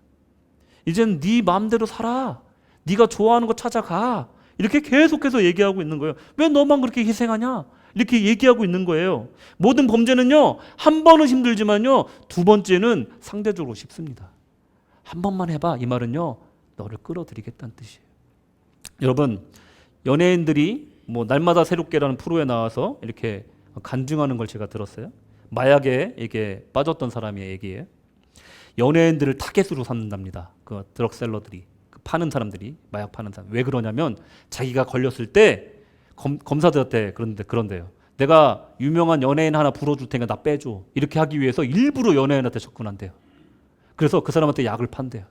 Speaker 1: 이젠 네 마음대로 살아. 네가 좋아하는 거 찾아가. 이렇게 계속해서 얘기하고 있는 거예요. 왜 너만 그렇게 희생하냐? 이렇게 얘기하고 있는 거예요. 모든 범죄는요, 한 번은 힘들지만요, 두 번째는 상대적으로 쉽습니다. 한 번만 해봐. 이 말은요, 너를 끌어들이겠다는 뜻이에요. 여러분, 연예인들이 뭐 날마다 새롭게라는 프로에 나와서 이렇게 간증하는 걸 제가 들었어요. 마약에 이게 빠졌던 사람의 얘기예요. 연예인들을 타겟으로 삼는답니다. 그 드럭셀러들이, 그 파는 사람들이, 마약 파는 사람. 왜 그러냐면 자기가 걸렸을 때 검사들한테 그런데요. 내가 유명한 연예인 하나 불러줄 테니까 나 빼줘. 이렇게 하기 위해서 일부러 연예인한테 접근한대요. 그래서 그 사람한테 약을 판대요.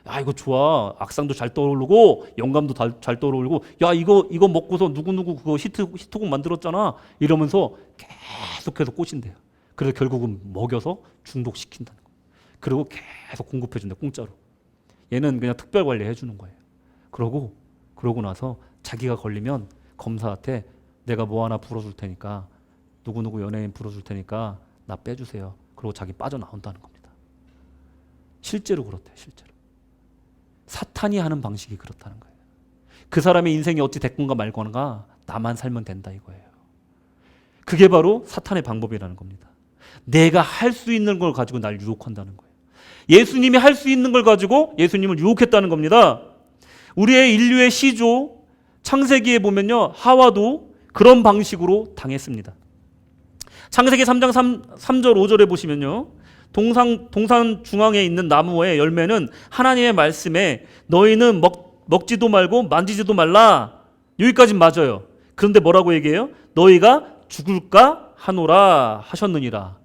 Speaker 1: 야, 이거 좋아. 악상도 잘 떠오르고 영감도 잘 떠오르고, 야, 이거 먹고서 누구누구 그거 히트곡 만들었잖아. 이러면서 계속해서 꼬신대요. 그래서 결국은 먹여서 중독시킨다는 거예요. 그리고 계속 공급해준다, 공짜로. 얘는 그냥 특별 관리 해주는 거예요. 그러고 나서 자기가 걸리면 검사한테 내가 뭐 하나 불어줄 테니까, 누구누구 연예인 불어줄 테니까 나 빼주세요. 그리고 자기 빠져나온다는 겁니다. 실제로 그렇대요, 실제로. 사탄이 하는 방식이 그렇다는 거예요. 그 사람의 인생이 어찌 됐건가 말건가 나만 살면 된다 이거예요. 그게 바로 사탄의 방법이라는 겁니다. 내가 할 수 있는 걸 가지고 날 유혹한다는 거예요. 예수님이 할 수 있는 걸 가지고 예수님을 유혹했다는 겁니다. 우리의 인류의 시조 창세기에 보면요, 하와도 그런 방식으로 당했습니다. 창세기 3장 3절 5절에 보시면요, 동산 중앙에 있는 나무의 열매는 하나님의 말씀에 너희는 먹지도 말고 만지지도 말라. 여기까지 맞아요. 그런데 뭐라고 얘기해요? 너희가 죽을까 하노라 하셨느니라.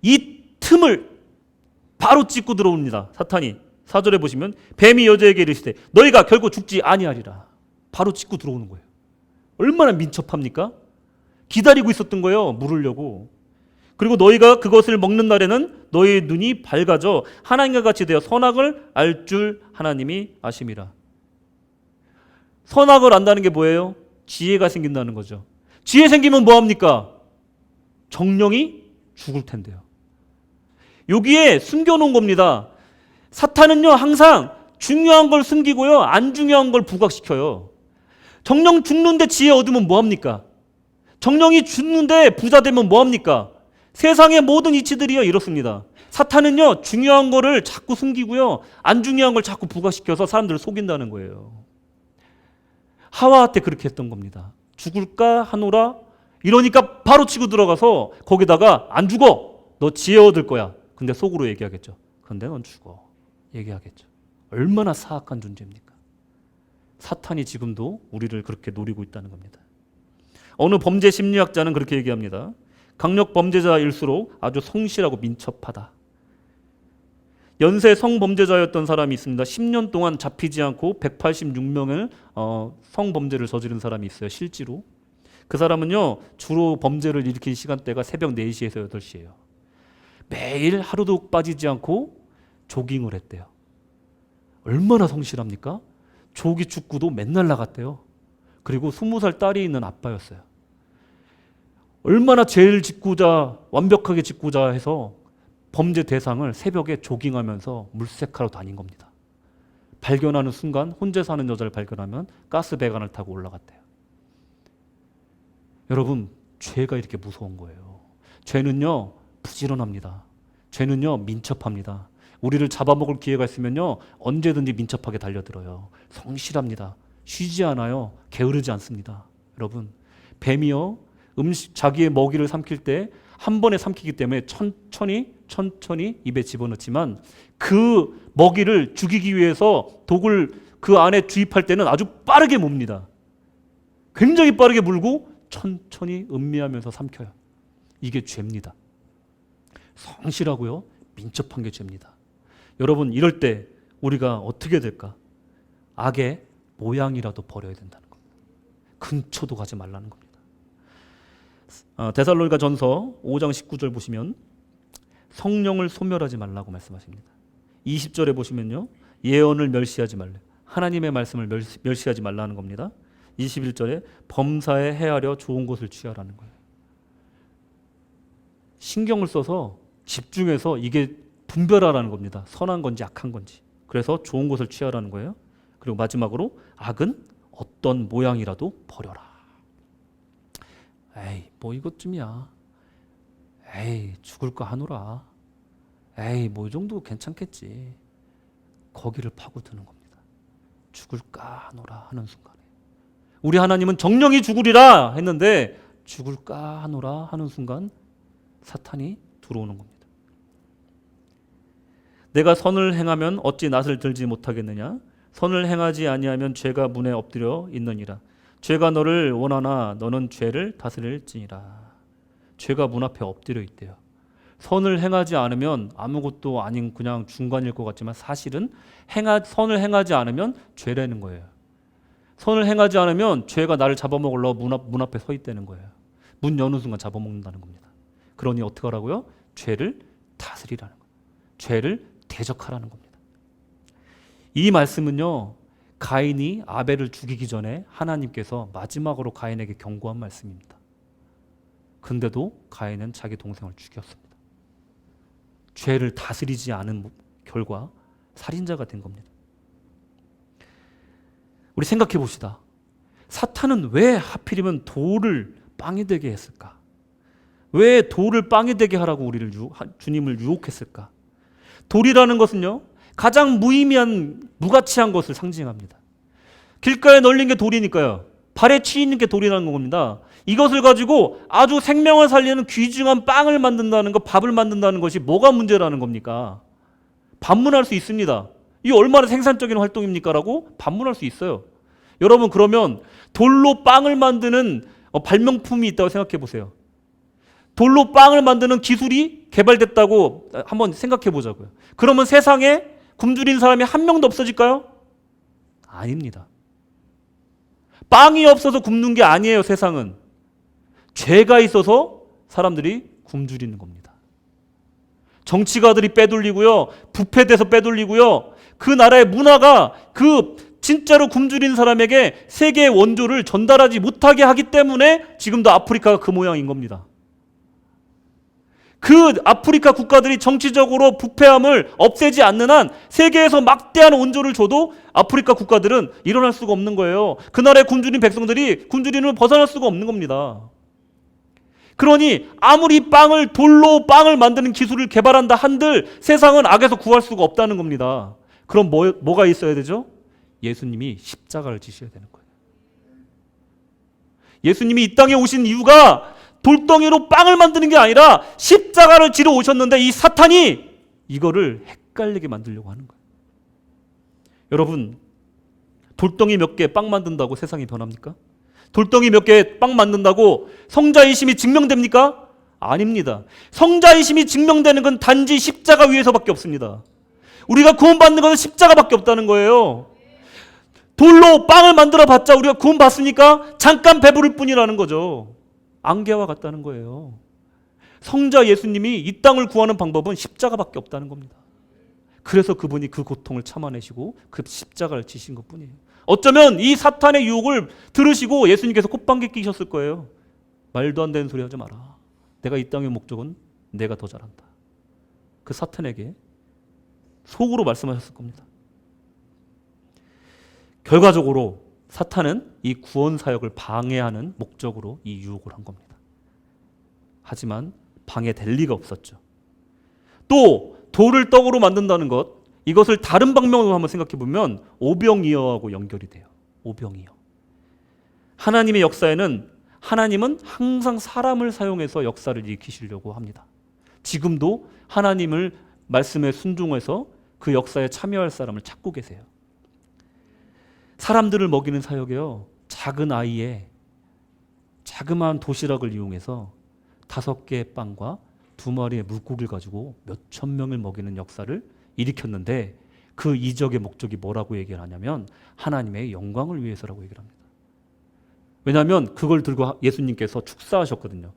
Speaker 1: 이 틈을 바로 찍고 들어옵니다, 사탄이. 4절에 보시면 뱀이 여자에게 이르시되 너희가 결국 죽지 아니하리라. 바로 찍고 들어오는 거예요. 얼마나 민첩합니까? 기다리고 있었던 거예요, 물으려고. 그리고 너희가 그것을 먹는 날에는 너희의 눈이 밝아져 하나님과 같이 되어 선악을 알 줄 하나님이 아심이라. 선악을 안다는 게 뭐예요? 지혜가 생긴다는 거죠. 지혜 생기면 뭐합니까? 정령이 죽을 텐데요. 여기에 숨겨놓은 겁니다. 사탄은요, 항상 중요한 걸 숨기고요, 안 중요한 걸 부각시켜요. 정령 죽는데 지혜 얻으면 뭐합니까? 정령이 죽는데 부자 되면 뭐합니까? 세상의 모든 이치들이요, 이렇습니다. 사탄은요, 중요한 거를 자꾸 숨기고요, 안 중요한 걸 자꾸 부각시켜서 사람들을 속인다는 거예요. 하와한테 그렇게 했던 겁니다. 죽을까 하노라? 이러니까 바로 치고 들어가서 거기다가 안 죽어! 너 지혜 얻을 거야. 근데 속으로 얘기하겠죠. 근데 넌 죽어. 얘기하겠죠. 얼마나 사악한 존재입니까? 사탄이 지금도 우리를 그렇게 노리고 있다는 겁니다. 어느 범죄 심리학자는 그렇게 얘기합니다. 강력 범죄자일수록 아주 성실하고 민첩하다. 연쇄 성범죄자였던 사람이 있습니다. 10년 동안 잡히지 않고 186명을 성범죄를 저지른 사람이 있어요. 실제로. 그 사람은요, 주로 범죄를 일으킨 시간대가 새벽 4시에서 8시예요. 매일 하루도 빠지지 않고 조깅을 했대요. 얼마나 성실합니까? 조기 축구도 맨날 나갔대요. 그리고 20살 딸이 있는 아빠였어요. 얼마나 제일 짓고자, 완벽하게 짓고자 해서 범죄 대상을 새벽에 조깅하면서 물색하러 다닌 겁니다. 발견하는 순간 혼자 사는 여자를 발견하면 가스 배관을 타고 올라갔대요. 여러분, 죄가 이렇게 무서운 거예요. 죄는요, 부지런합니다. 죄는요, 민첩합니다. 우리를 잡아먹을 기회가 있으면요, 언제든지 민첩하게 달려들어요. 성실합니다. 쉬지 않아요. 게으르지 않습니다. 여러분, 뱀이요, 자기의 먹이를 삼킬 때 한 번에 삼키기 때문에 천천히 입에 집어넣지만 그 먹이를 죽이기 위해서 독을 그 안에 주입할 때는 아주 빠르게 뭅니다. 굉장히 빠르게 물고 천천히 음미하면서 삼켜요. 이게 죄입니다. 성실하고요, 민첩한 게 죄입니다. 여러분, 이럴 때 우리가 어떻게 될까? 악의 모양이라도 버려야 된다는 겁니다. 근처도 가지 말라는 겁니다. 데살로니가 전서 5장 19절 보시면 성령을 소멸하지 말라고 말씀하십니다. 20절에 보시면요, 예언을 멸시하지 말래요. 하나님의 말씀을 멸시하지 말라는 겁니다. 21절에 범사에 헤아려 좋은 것을 취하라는 거예요. 신경을 써서 집중해서 이게 분별하라는 겁니다. 선한 건지 악한 건지. 그래서 좋은 것을 취하라는 거예요. 그리고 마지막으로 악은 어떤 모양이라도 버려라. 에이, 뭐 이것쯤이야. 에이, 죽을까 하노라. 에이, 뭐 이 정도 괜찮겠지. 거기를 파고드는 겁니다. 죽을까 하노라 하는 순간에. 우리 하나님은 정령이 죽으리라 했는데 죽을까 하노라 하는 순간 사탄이 들어오는 겁니다. 내가 선을 행하면 어찌 낯을 들지 못하겠느냐? 선을 행하지 아니하면 죄가 문에 엎드려 있느니라. 죄가 너를 원하나 너는 죄를 다스릴지니라. 죄가 문 앞에 엎드려 있대요. 선을 행하지 않으면 아무것도 아닌 그냥 중간일 것 같지만 사실은 선을 행하지 않으면 죄라는 거예요. 선을 행하지 않으면 죄가 나를 잡아먹으려고 문 앞에 서 있다는 거예요. 문 여는 순간 잡아먹는다는 겁니다. 그러니 어떻게 하라고요? 죄를 다스리라는 거예요. 죄를 대적하라는 겁니다. 이 말씀은요, 가인이 아벨을 죽이기 전에 하나님께서 마지막으로 가인에게 경고한 말씀입니다. 근데도 가인은 자기 동생을 죽였습니다. 죄를 다스리지 않은 결과 살인자가 된 겁니다. 우리 생각해 봅시다. 사탄은 왜 하필이면 돌을 빵이 되게 했을까? 왜 돌을 빵이 되게 하라고 우리를 주님을 유혹했을까? 돌이라는 것은요, 가장 무의미한 무가치한 것을 상징합니다. 길가에 널린 게 돌이니까요. 발에 치이는 게 돌이라는 겁니다. 이것을 가지고 아주 생명을 살리는 귀중한 빵을 만든다는 것, 밥을 만든다는 것이 뭐가 문제라는 겁니까? 반문할 수 있습니다. 이게 얼마나 생산적인 활동입니까? 라고 반문할 수 있어요. 여러분, 그러면 돌로 빵을 만드는 발명품이 있다고 생각해 보세요. 돌로 빵을 만드는 기술이 개발됐다고 한번 생각해 보자고요. 그러면 세상에 굶주린 사람이 한 명도 없어질까요? 아닙니다. 빵이 없어서 굶는 게 아니에요, 세상은. 죄가 있어서 사람들이 굶주리는 겁니다. 정치가들이 빼돌리고요, 부패돼서 빼돌리고요, 그 나라의 문화가 그 진짜로 굶주린 사람에게 세계의 원조를 전달하지 못하게 하기 때문에 지금도 아프리카가 그 모양인 겁니다. 그 아프리카 국가들이 정치적으로 부패함을 없애지 않는 한 세계에서 막대한 원조를 줘도 아프리카 국가들은 일어날 수가 없는 거예요. 그 나라의 굶주린 백성들이 굶주림을 벗어날 수가 없는 겁니다. 그러니 아무리 돌로 빵을 만드는 기술을 개발한다 한들 세상은 악에서 구할 수가 없다는 겁니다. 그럼 뭐가 있어야 되죠? 예수님이 십자가를 지셔야 되는 거예요. 예수님이 이 땅에 오신 이유가 돌덩이로 빵을 만드는 게 아니라 십자가를 지러 오셨는데 이 사탄이 이거를 헷갈리게 만들려고 하는 거예요. 여러분, 돌덩이 몇 개 빵 만든다고 세상이 변합니까? 돌덩이 몇 개 빵 만든다고 성자이심이 증명됩니까? 아닙니다. 성자이심이 증명되는 건 단지 십자가 위에서밖에 없습니다. 우리가 구원받는 것은 십자가밖에 없다는 거예요. 돌로 빵을 만들어 봤자 우리가 구원받습니까? 잠깐 배부를 뿐이라는 거죠. 안개와 같다는 거예요. 성자 예수님이 이 땅을 구하는 방법은 십자가밖에 없다는 겁니다. 그래서 그분이 그 고통을 참아내시고 그 십자가를 지신 것뿐이에요. 어쩌면 이 사탄의 유혹을 들으시고 예수님께서 콧방귀 끼셨을 거예요. 말도 안 되는 소리 하지 마라. 내가 이 땅의 목적은 내가 더 잘한다. 그 사탄에게 속으로 말씀하셨을 겁니다. 결과적으로 사탄은 이 구원 사역을 방해하는 목적으로 이 유혹을 한 겁니다. 하지만 방해될 리가 없었죠. 또 돌을 떡으로 만든다는 것, 이것을 다른 방면으로 한번 생각해 보면 오병이어하고 연결이 돼요. 오병이어. 하나님의 역사에는 하나님은 항상 사람을 사용해서 역사를 일으키시려고 합니다. 지금도 하나님을 말씀에 순종해서 그 역사에 참여할 사람을 찾고 계세요. 사람들을 먹이는 사역에요. 작은 아이의 자그마한 도시락을 이용해서 5개의 빵과 2마리의 물고기를 가지고 몇천 명을 먹이는 역사를 일으켰는데 그 이적의 목적이 뭐라고 얘기를 하냐면 하나님의 영광을 위해서라고 얘기를 합니다. 왜냐하면 그걸 들고 예수님께서 축사하셨거든요.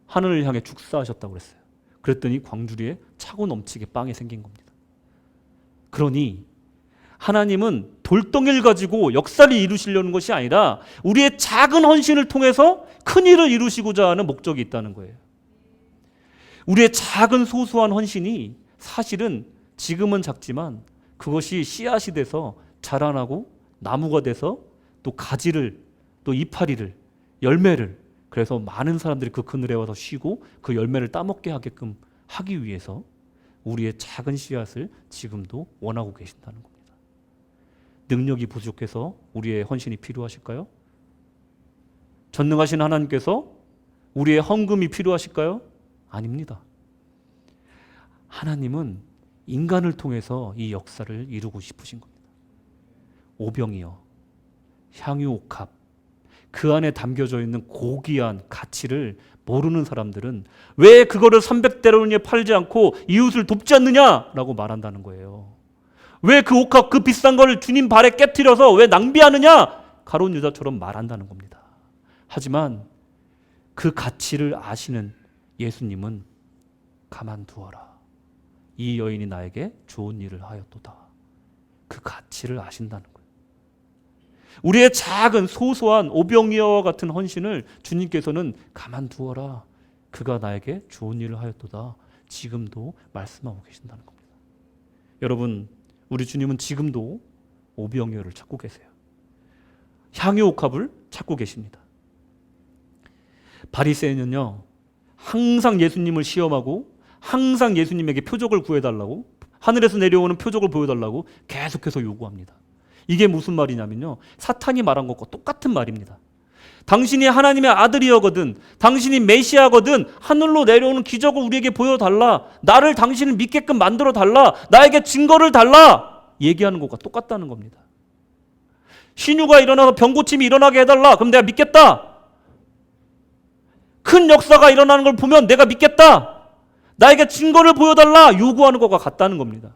Speaker 1: 하늘을 향해 축사하셨다고 그랬어요. 그랬더니 광주리에 차고 넘치게 빵이 생긴 겁니다. 그러니 하나님은 돌덩이를 가지고 역사를 이루시려는 것이 아니라 우리의 작은 헌신을 통해서 큰 일을 이루시고자 하는 목적이 있다는 거예요. 우리의 작은 소소한 헌신이 사실은 지금은 작지만 그것이 씨앗이 돼서 자라나고 나무가 돼서 또 가지를 또 이파리를 열매를 그래서 많은 사람들이 그 그늘에 와서 쉬고 그 열매를 따먹게 하게끔 하기 위해서 우리의 작은 씨앗을 지금도 원하고 계신다는 겁니다. 능력이 부족해서 우리의 헌신이 필요하실까요? 전능하신 하나님께서 우리의 헌금이 필요하실까요? 아닙니다. 하나님은 인간을 통해서 이 역사를 이루고 싶으신 겁니다. 오병이어, 향유옥합, 그 안에 담겨져 있는 고귀한 가치를 모르는 사람들은 왜 그거를 300데나리온에 팔지 않고 이웃을 돕지 않느냐라고 말한다는 거예요. 왜 그 옥합, 그 비싼 걸 주님 발에 깨트려서 왜 낭비하느냐? 가룟 유다처럼 말한다는 겁니다. 하지만 그 가치를 아시는 예수님은 가만두어라. 이 여인이 나에게 좋은 일을 하였도다. 그 가치를 아신다는 거예요. 우리의 작은 소소한 오병이어와 같은 헌신을 주님께서는 가만두어라. 그가 나에게 좋은 일을 하였도다. 지금도 말씀하고 계신다는 겁니다. 여러분, 우리 주님은 지금도 오병이어를 찾고 계세요. 향유옥합을 찾고 계십니다. 바리새인은요, 항상 예수님을 시험하고 항상 예수님에게 표적을 구해달라고, 하늘에서 내려오는 표적을 보여달라고 계속해서 요구합니다. 이게 무슨 말이냐면요, 사탄이 말한 것과 똑같은 말입니다. 당신이 하나님의 아들이어거든, 당신이 메시아거든, 하늘로 내려오는 기적을 우리에게 보여달라, 나를 당신을 믿게끔 만들어달라, 나에게 증거를 달라, 얘기하는 것과 똑같다는 겁니다. 신유가 일어나서 병고침이 일어나게 해달라, 그럼 내가 믿겠다. 큰 역사가 일어나는 걸 보면 내가 믿겠다. 나에게 증거를 보여달라, 요구하는 것과 같다는 겁니다.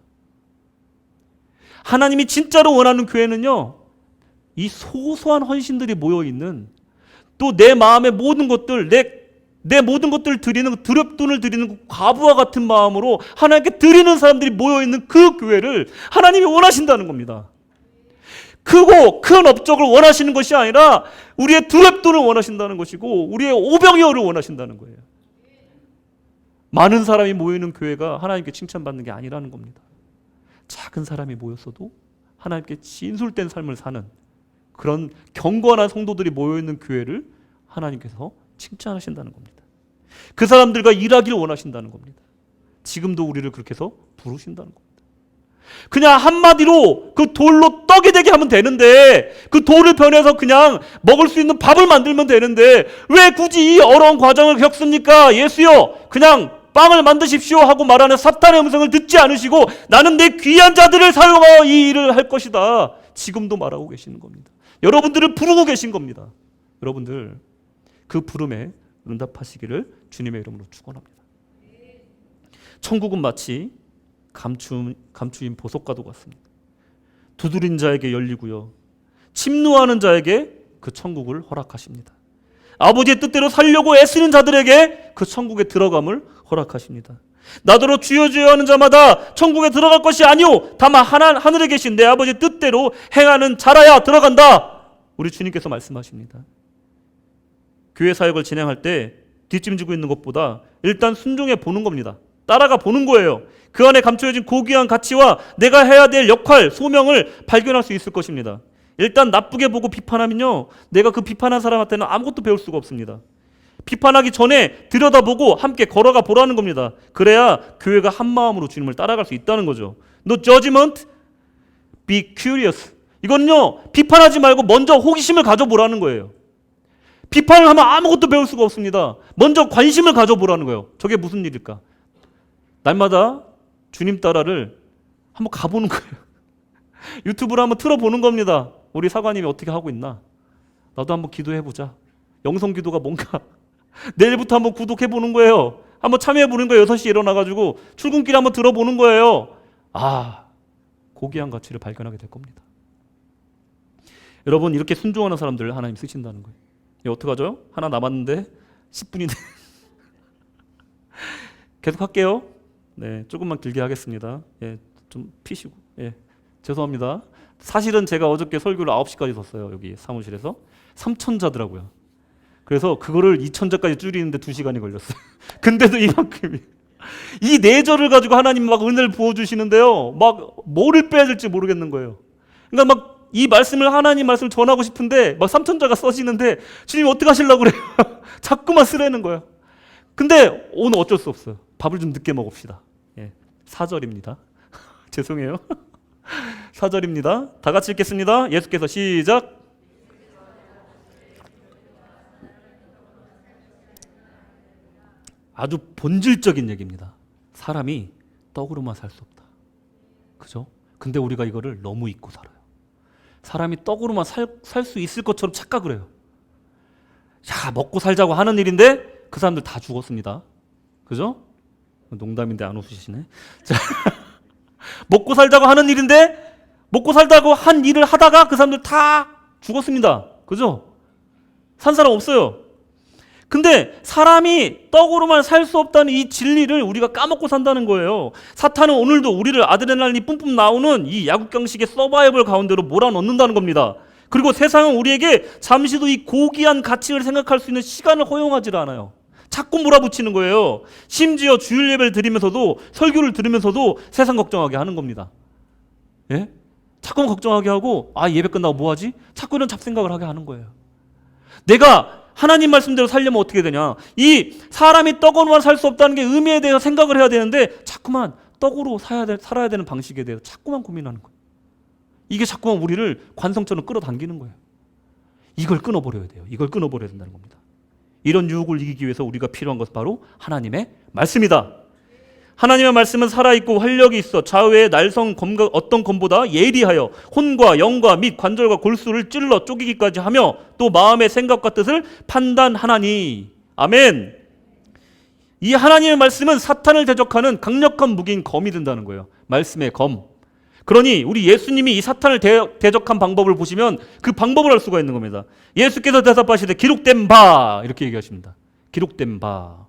Speaker 1: 하나님이 진짜로 원하는 교회는요, 이 소소한 헌신들이 모여있는, 또 내 마음의 모든 것들, 내 모든 것들을 드리는, 드렸돈을 드리는 과부와 같은 마음으로 하나님께 드리는 사람들이 모여있는 그 교회를 하나님이 원하신다는 겁니다. 크고 큰 업적을 원하시는 것이 아니라 우리의 두렵돈을 원하신다는 것이고 우리의 오병이어를 원하신다는 거예요. 많은 사람이 모이는 교회가 하나님께 칭찬받는 게 아니라는 겁니다. 작은 사람이 모였어도 하나님께 진술된 삶을 사는 그런 경건한 성도들이 모여있는 교회를 하나님께서 칭찬하신다는 겁니다. 그 사람들과 일하기를 원하신다는 겁니다. 지금도 우리를 그렇게 해서 부르신다는 겁니다. 그냥 한마디로 그 돌로 떡이 되게 하면 되는데, 그 돌을 변해서 그냥 먹을 수 있는 밥을 만들면 되는데 왜 굳이 이 어려운 과정을 겪습니까? 예수여, 그냥 빵을 만드십시오 하고 말하는 사탄의 음성을 듣지 않으시고 나는 내 귀한 자들을 사용하여 이 일을 할 것이다, 지금도 말하고 계시는 겁니다. 여러분들을 부르고 계신 겁니다. 여러분들 그 부름에 응답하시기를 주님의 이름으로 축원합니다. 천국은 마치 감추인 보석과도 같습니다. 두드린 자에게 열리고요, 침노하는 자에게 그 천국을 허락하십니다. 아버지의 뜻대로 살려고 애쓰는 자들에게 그 천국에 들어감을 허락하십니다. 나더러 주여 주여 하는 자마다 천국에 들어갈 것이 아니오 다만 하늘에 계신 내 아버지의 뜻대로 행하는 자라야 들어간다, 우리 주님께서 말씀하십니다. 교회 사역을 진행할 때 뒷짐지고 있는 것보다 일단 순종해 보는 겁니다. 따라가 보는 거예요. 그 안에 감춰진 고귀한 가치와 내가 해야 될 역할, 소명을 발견할 수 있을 것입니다. 일단 나쁘게 보고 비판하면요, 내가 그 비판한 사람한테는 아무것도 배울 수가 없습니다. 비판하기 전에 들여다보고 함께 걸어가 보라는 겁니다. 그래야 교회가 한 마음으로 주님을 따라갈 수 있다는 거죠. No judgment, be curious. 이건요, 비판하지 말고 먼저 호기심을 가져보라는 거예요. 비판을 하면 아무것도 배울 수가 없습니다. 먼저 관심을 가져보라는 거예요. 저게 무슨 일일까? 날마다 주님 따라를 한번 가보는 거예요. 유튜브를 한번 틀어보는 겁니다. 우리 사관님이 어떻게 하고 있나? 나도 한번 기도해보자. 영성기도가 뭔가 내일부터 한번 구독해보는 거예요. 한번 참여해보는 거예요. 6시에 일어나가지고 출근길 한번 들어보는 거예요. 아, 고귀한 가치를 발견하게 될 겁니다. 여러분, 이렇게 순종하는 사람들 하나님 쓰신다는 거예요. 어떡하죠? 하나 남았는데 10분인데 계속 할게요. 네, 조금만 길게 하겠습니다. 예, 좀 피시고. 예, 죄송합니다. 사실은 제가 어저께 설교를 9시까지 썼어요. 여기 사무실에서. 3천자더라고요. 그래서 그거를 2천자까지 줄이는데 2시간이 걸렸어요. 근데도 이만큼이. 이 4절을 가지고 하나님 막 은혜를 부어주시는데요, 막 뭐를 빼야 될지 모르겠는 거예요. 그러니까 막 이 말씀을, 하나님 말씀을 전하고 싶은데 막 3천자가 써지는데 주님 어떻게 하시려고 그래요? 자꾸만 쓰라는 거예요. 근데 오늘 어쩔 수 없어요. 밥을 좀 늦게 먹읍시다. 예, 4절입니다. 죄송해요. 4절입니다. 다 같이 읽겠습니다. 예수께서 시작. 아주 본질적인 얘기입니다. 사람이 떡으로만 살 수 없다. 그죠? 근데 우리가 이거를 너무 잊고 살아요. 사람이 떡으로만 살 수 있을 것처럼 착각을 해요. 야, 먹고 살자고 하는 일인데 그 사람들 다 죽었습니다. 그죠? 농담인데 안 웃으시네. 자, 먹고 살자고 하는 일인데 먹고 살자고 한 일을 하다가 그 사람들 다 죽었습니다. 그죠? 산 사람 없어요. 근데 사람이 떡으로만 살 수 없다는 이 진리를 우리가 까먹고 산다는 거예요. 사탄은 오늘도 우리를 아드레날린이 뿜뿜 나오는 이 야구경식의 서바이벌 가운데로 몰아넣는다는 겁니다. 그리고 세상은 우리에게 잠시도 이 고귀한 가치를 생각할 수 있는 시간을 허용하지 않아요. 자꾸 몰아붙이는 거예요. 심지어 주일 예배를 드리면서도, 설교를 들으면서도 세상 걱정하게 하는 겁니다. 예? 자꾸 걱정하게 하고, 아, 예배 끝나고 뭐 하지? 자꾸 이런 잡생각을 하게 하는 거예요. 내가 하나님 말씀대로 살려면 어떻게 되냐? 이 사람이 떡으로만 살 수 없다는 게 의미에 대해서 생각을 해야 되는데 자꾸만 떡으로 살아야 되는 방식에 대해서 자꾸만 고민하는 거예요. 이게 자꾸만 우리를 관성처럼 끌어당기는 거예요. 이걸 끊어버려야 돼요. 이걸 끊어버려야 된다는 겁니다. 이런 유혹을 이기기 위해서 우리가 필요한 것은 바로 하나님의 말씀이다. 하나님의 말씀은 살아있고 활력이 있어 좌우의 날성 검과 어떤 검보다 예리하여 혼과 영과 및 관절과 골수를 찔러 쪼개기까지 하며 또 마음의 생각과 뜻을 판단하나니. 아멘. 이 하나님의 말씀은 사탄을 대적하는 강력한 무기인 검이 된다는 거예요. 말씀의 검. 그러니 우리 예수님이 이 사탄을 대적한 방법을 보시면 그 방법을 알 수가 있는 겁니다. 예수께서 대답하시되 기록된 바, 이렇게 얘기하십니다. 기록된 바.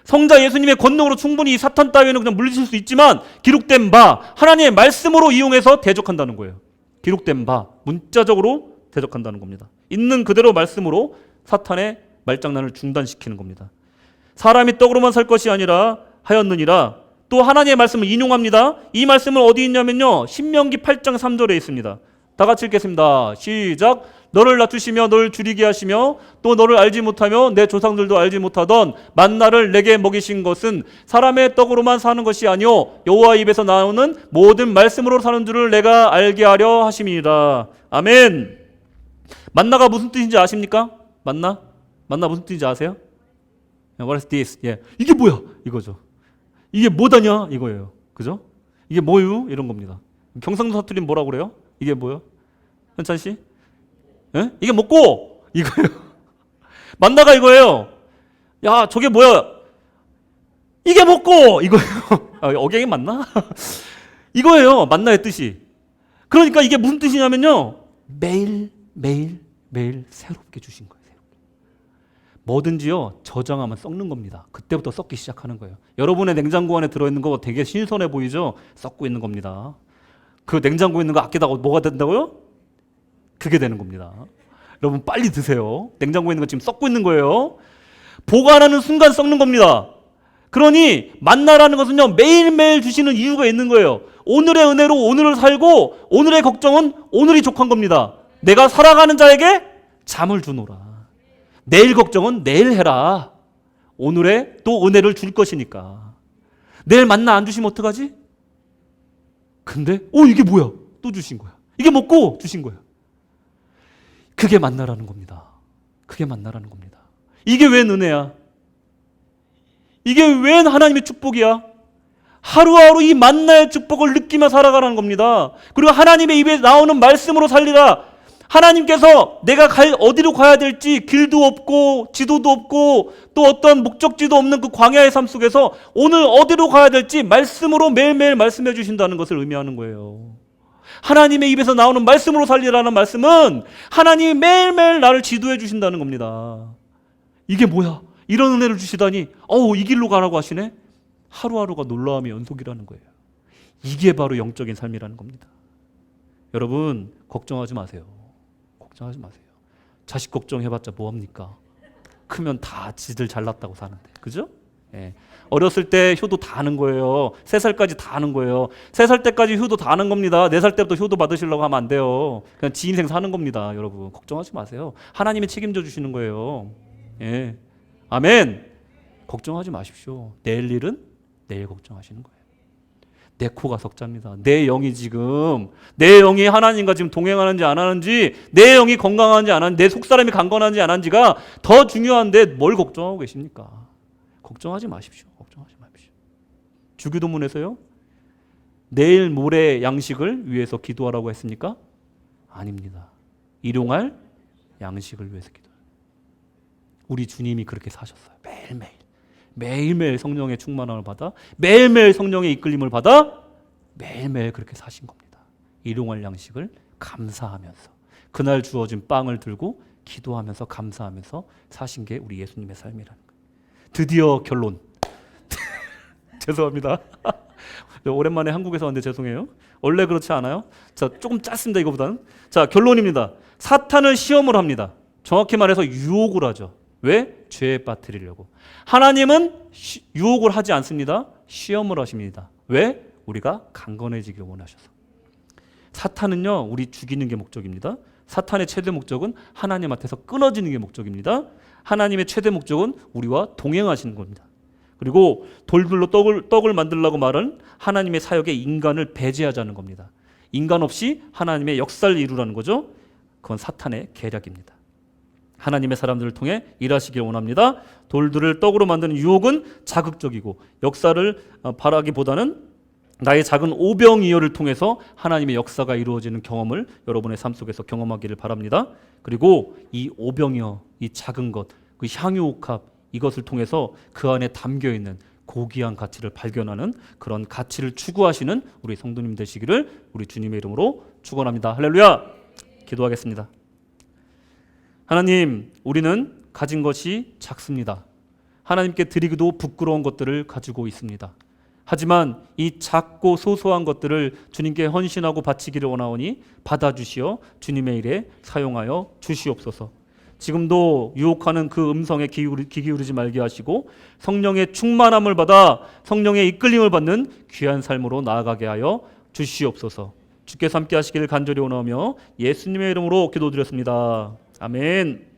Speaker 1: 성자 예수님의 권능으로 충분히 이 사탄 따위는 그냥 물리칠 수 있지만 기록된 바, 하나님의 말씀으로 이용해서 대적한다는 거예요. 기록된 바 문자적으로 대적한다는 겁니다. 있는 그대로 말씀으로 사탄의 말장난을 중단시키는 겁니다. 사람이 떡으로만 살 것이 아니라 하였느니라. 또 하나님의 말씀을 인용합니다. 이 말씀은 어디 있냐면요, 신명기 8장 3절에 있습니다. 다 같이 읽겠습니다. 시작. 너를 낮추시며 너를 줄이게 하시며 또 너를 알지 못하며 내 조상들도 알지 못하던 만나를 내게 먹이신 것은 사람의 떡으로만 사는 것이 아니요 여호와 입에서 나오는 모든 말씀으로 사는 줄을 내가 알게 하려 하심이니라. 아멘. 만나가 무슨 뜻인지 아십니까? 만나 무슨 뜻인지 아세요? What is this? 예. 이게 뭐야? 이거죠. 이게 뭐다냐? 이거예요. 그죠? 이게 뭐유? 이런 겁니다. 경상도 사투리는 뭐라고 그래요? 이게 뭐요? 현찬 씨? 예? 이게 먹고 이거예요. 만나가 이거예요. 야, 저게 뭐야? 이게 먹고 이거예요. 아, 억양이 맞나? 이거예요. 만나의 뜻이. 그러니까 이게 무슨 뜻이냐면요, 매일 새롭게 주신 거예요. 뭐든지요, 저장하면 썩는 겁니다. 그때부터 썩기 시작하는 거예요. 여러분의 냉장고 안에 들어있는 거 되게 신선해 보이죠? 썩고 있는 겁니다. 그 냉장고에 있는 거 아끼다가 뭐가 된다고요? 그게 되는 겁니다. 여러분 빨리 드세요. 냉장고에 있는 거 지금 썩고 있는 거예요. 보관하는 순간 썩는 겁니다. 그러니 만나라는 것은요, 매일매일 주시는 이유가 있는 거예요. 오늘의 은혜로 오늘을 살고 오늘의 걱정은 오늘이 족한 겁니다. 내가 살아가는 자에게 잠을 주노라. 내일 걱정은 내일 해라. 오늘에 또 은혜를 줄 것이니까. 내일 만나 안 주시면 어떡하지? 근데 이게 뭐야? 또 주신 거야. 이게 먹고 주신 거야. 그게 만나라는 겁니다. 그게 만나라는 겁니다. 이게 왜 은혜야? 이게 왜 하나님의 축복이야? 하루하루 이 만나의 축복을 느끼며 살아가라는 겁니다. 그리고 하나님의 입에 나오는 말씀으로 살리라. 하나님께서 내가 어디로 가야 될지 길도 없고 지도도 없고 또 어떤 목적지도 없는 그 광야의 삶 속에서 오늘 어디로 가야 될지 말씀으로 매일매일 말씀해 주신다는 것을 의미하는 거예요. 하나님의 입에서 나오는 말씀으로 살리라는 말씀은 하나님이 매일매일 나를 지도해 주신다는 겁니다. 이게 뭐야? 이런 은혜를 주시다니 이 길로 가라고 하시네? 하루하루가 놀라움의 연속이라는 거예요. 이게 바로 영적인 삶이라는 겁니다. 여러분 걱정하지 마세요. 걱정하지 마세요. 자식 걱정해봤자 뭐합니까? 크면 다 지들 잘났다고 사는데, 그죠? 예. 어렸을 때 효도 다 하는 거예요. 3살까지 다 하는 거예요. 3살 때까지 효도 다 하는 겁니다. 4살 때부터 효도 받으시려고 하면 안 돼요. 그냥 지 인생 사는 겁니다. 여러분 걱정하지 마세요. 하나님이 책임져 주시는 거예요. 예. 아멘. 걱정하지 마십시오. 내일 일은 내일 걱정하시는 거예요. 내 코가 석자입니다. 내 영이 하나님과 지금 동행하는지 안 하는지, 내 영이 건강한지 안 하는지, 내 속사람이 강건한지 안 하는지가 더 중요한데 뭘 걱정하고 계십니까? 걱정하지 마십시오. 걱정하지 마십시오. 주기도문에서요, 내일 모레 양식을 위해서 기도하라고 했습니까? 아닙니다. 일용할 양식을 위해서 기도해요. 우리 주님이 그렇게 사셨어요. 매일매일 성령의 충만함을 받아, 매일매일 성령의 이끌림을 받아, 매일매일 그렇게 사신 겁니다. 일용할 양식을 감사하면서, 그날 주어진 빵을 들고 기도하면서 감사하면서 사신 게 우리 예수님의 삶이라는 거예요. 드디어 결론. 죄송합니다. 오랜만에 한국에서 왔는데 죄송해요. 원래 그렇지 않아요? 자, 조금 짧습니다. 이거보다는. 자, 결론입니다. 사탄은 시험을 합니다. 정확히 말해서 유혹을 하죠. 왜? 죄에 빠뜨리려고. 하나님은 유혹을 하지 않습니다. 시험을 하십니다. 왜? 우리가 강건해지길 원하셔서. 사탄은요, 우리 죽이는 게 목적입니다. 사탄의 최대 목적은 하나님 앞에서 끊어지는 게 목적입니다. 하나님의 최대 목적은 우리와 동행하시는 겁니다. 그리고 돌들로 떡을 만들려고 말은 하나님의 사역에 인간을 배제하자는 겁니다. 인간 없이 하나님의 역사를 이루라는 거죠. 그건 사탄의 계략입니다. 하나님의 사람들을 통해 일하시길 원합니다. 돌들을 떡으로 만드는 유혹은 자극적이고 역사를 바라기보다는 나의 작은 오병이어를 통해서 하나님의 역사가 이루어지는 경험을 여러분의 삶 속에서 경험하기를 바랍니다. 그리고 이 오병이어, 이 작은 것, 그 향유옥합, 이것을 통해서 그 안에 담겨있는 고귀한 가치를 발견하는 그런 가치를 추구하시는 우리 성도님 되시기를 우리 주님의 이름으로 축원합니다. 할렐루야. 기도하겠습니다. 하나님, 우리는 가진 것이 작습니다. 하나님께 드리기도 부끄러운 것들을 가지고 있습니다. 하지만 이 작고 소소한 것들을 주님께 헌신하고 바치기를 원하오니 받아주시어 주님의 일에 사용하여 주시옵소서. 지금도 유혹하는 그 음성에 귀 기울이지 말게 하시고 성령의 충만함을 받아 성령의 이끌림을 받는 귀한 삶으로 나아가게 하여 주시옵소서. 주께서 함께 하시기를 간절히 원하며 예수님의 이름으로 기도드렸습니다. 아멘.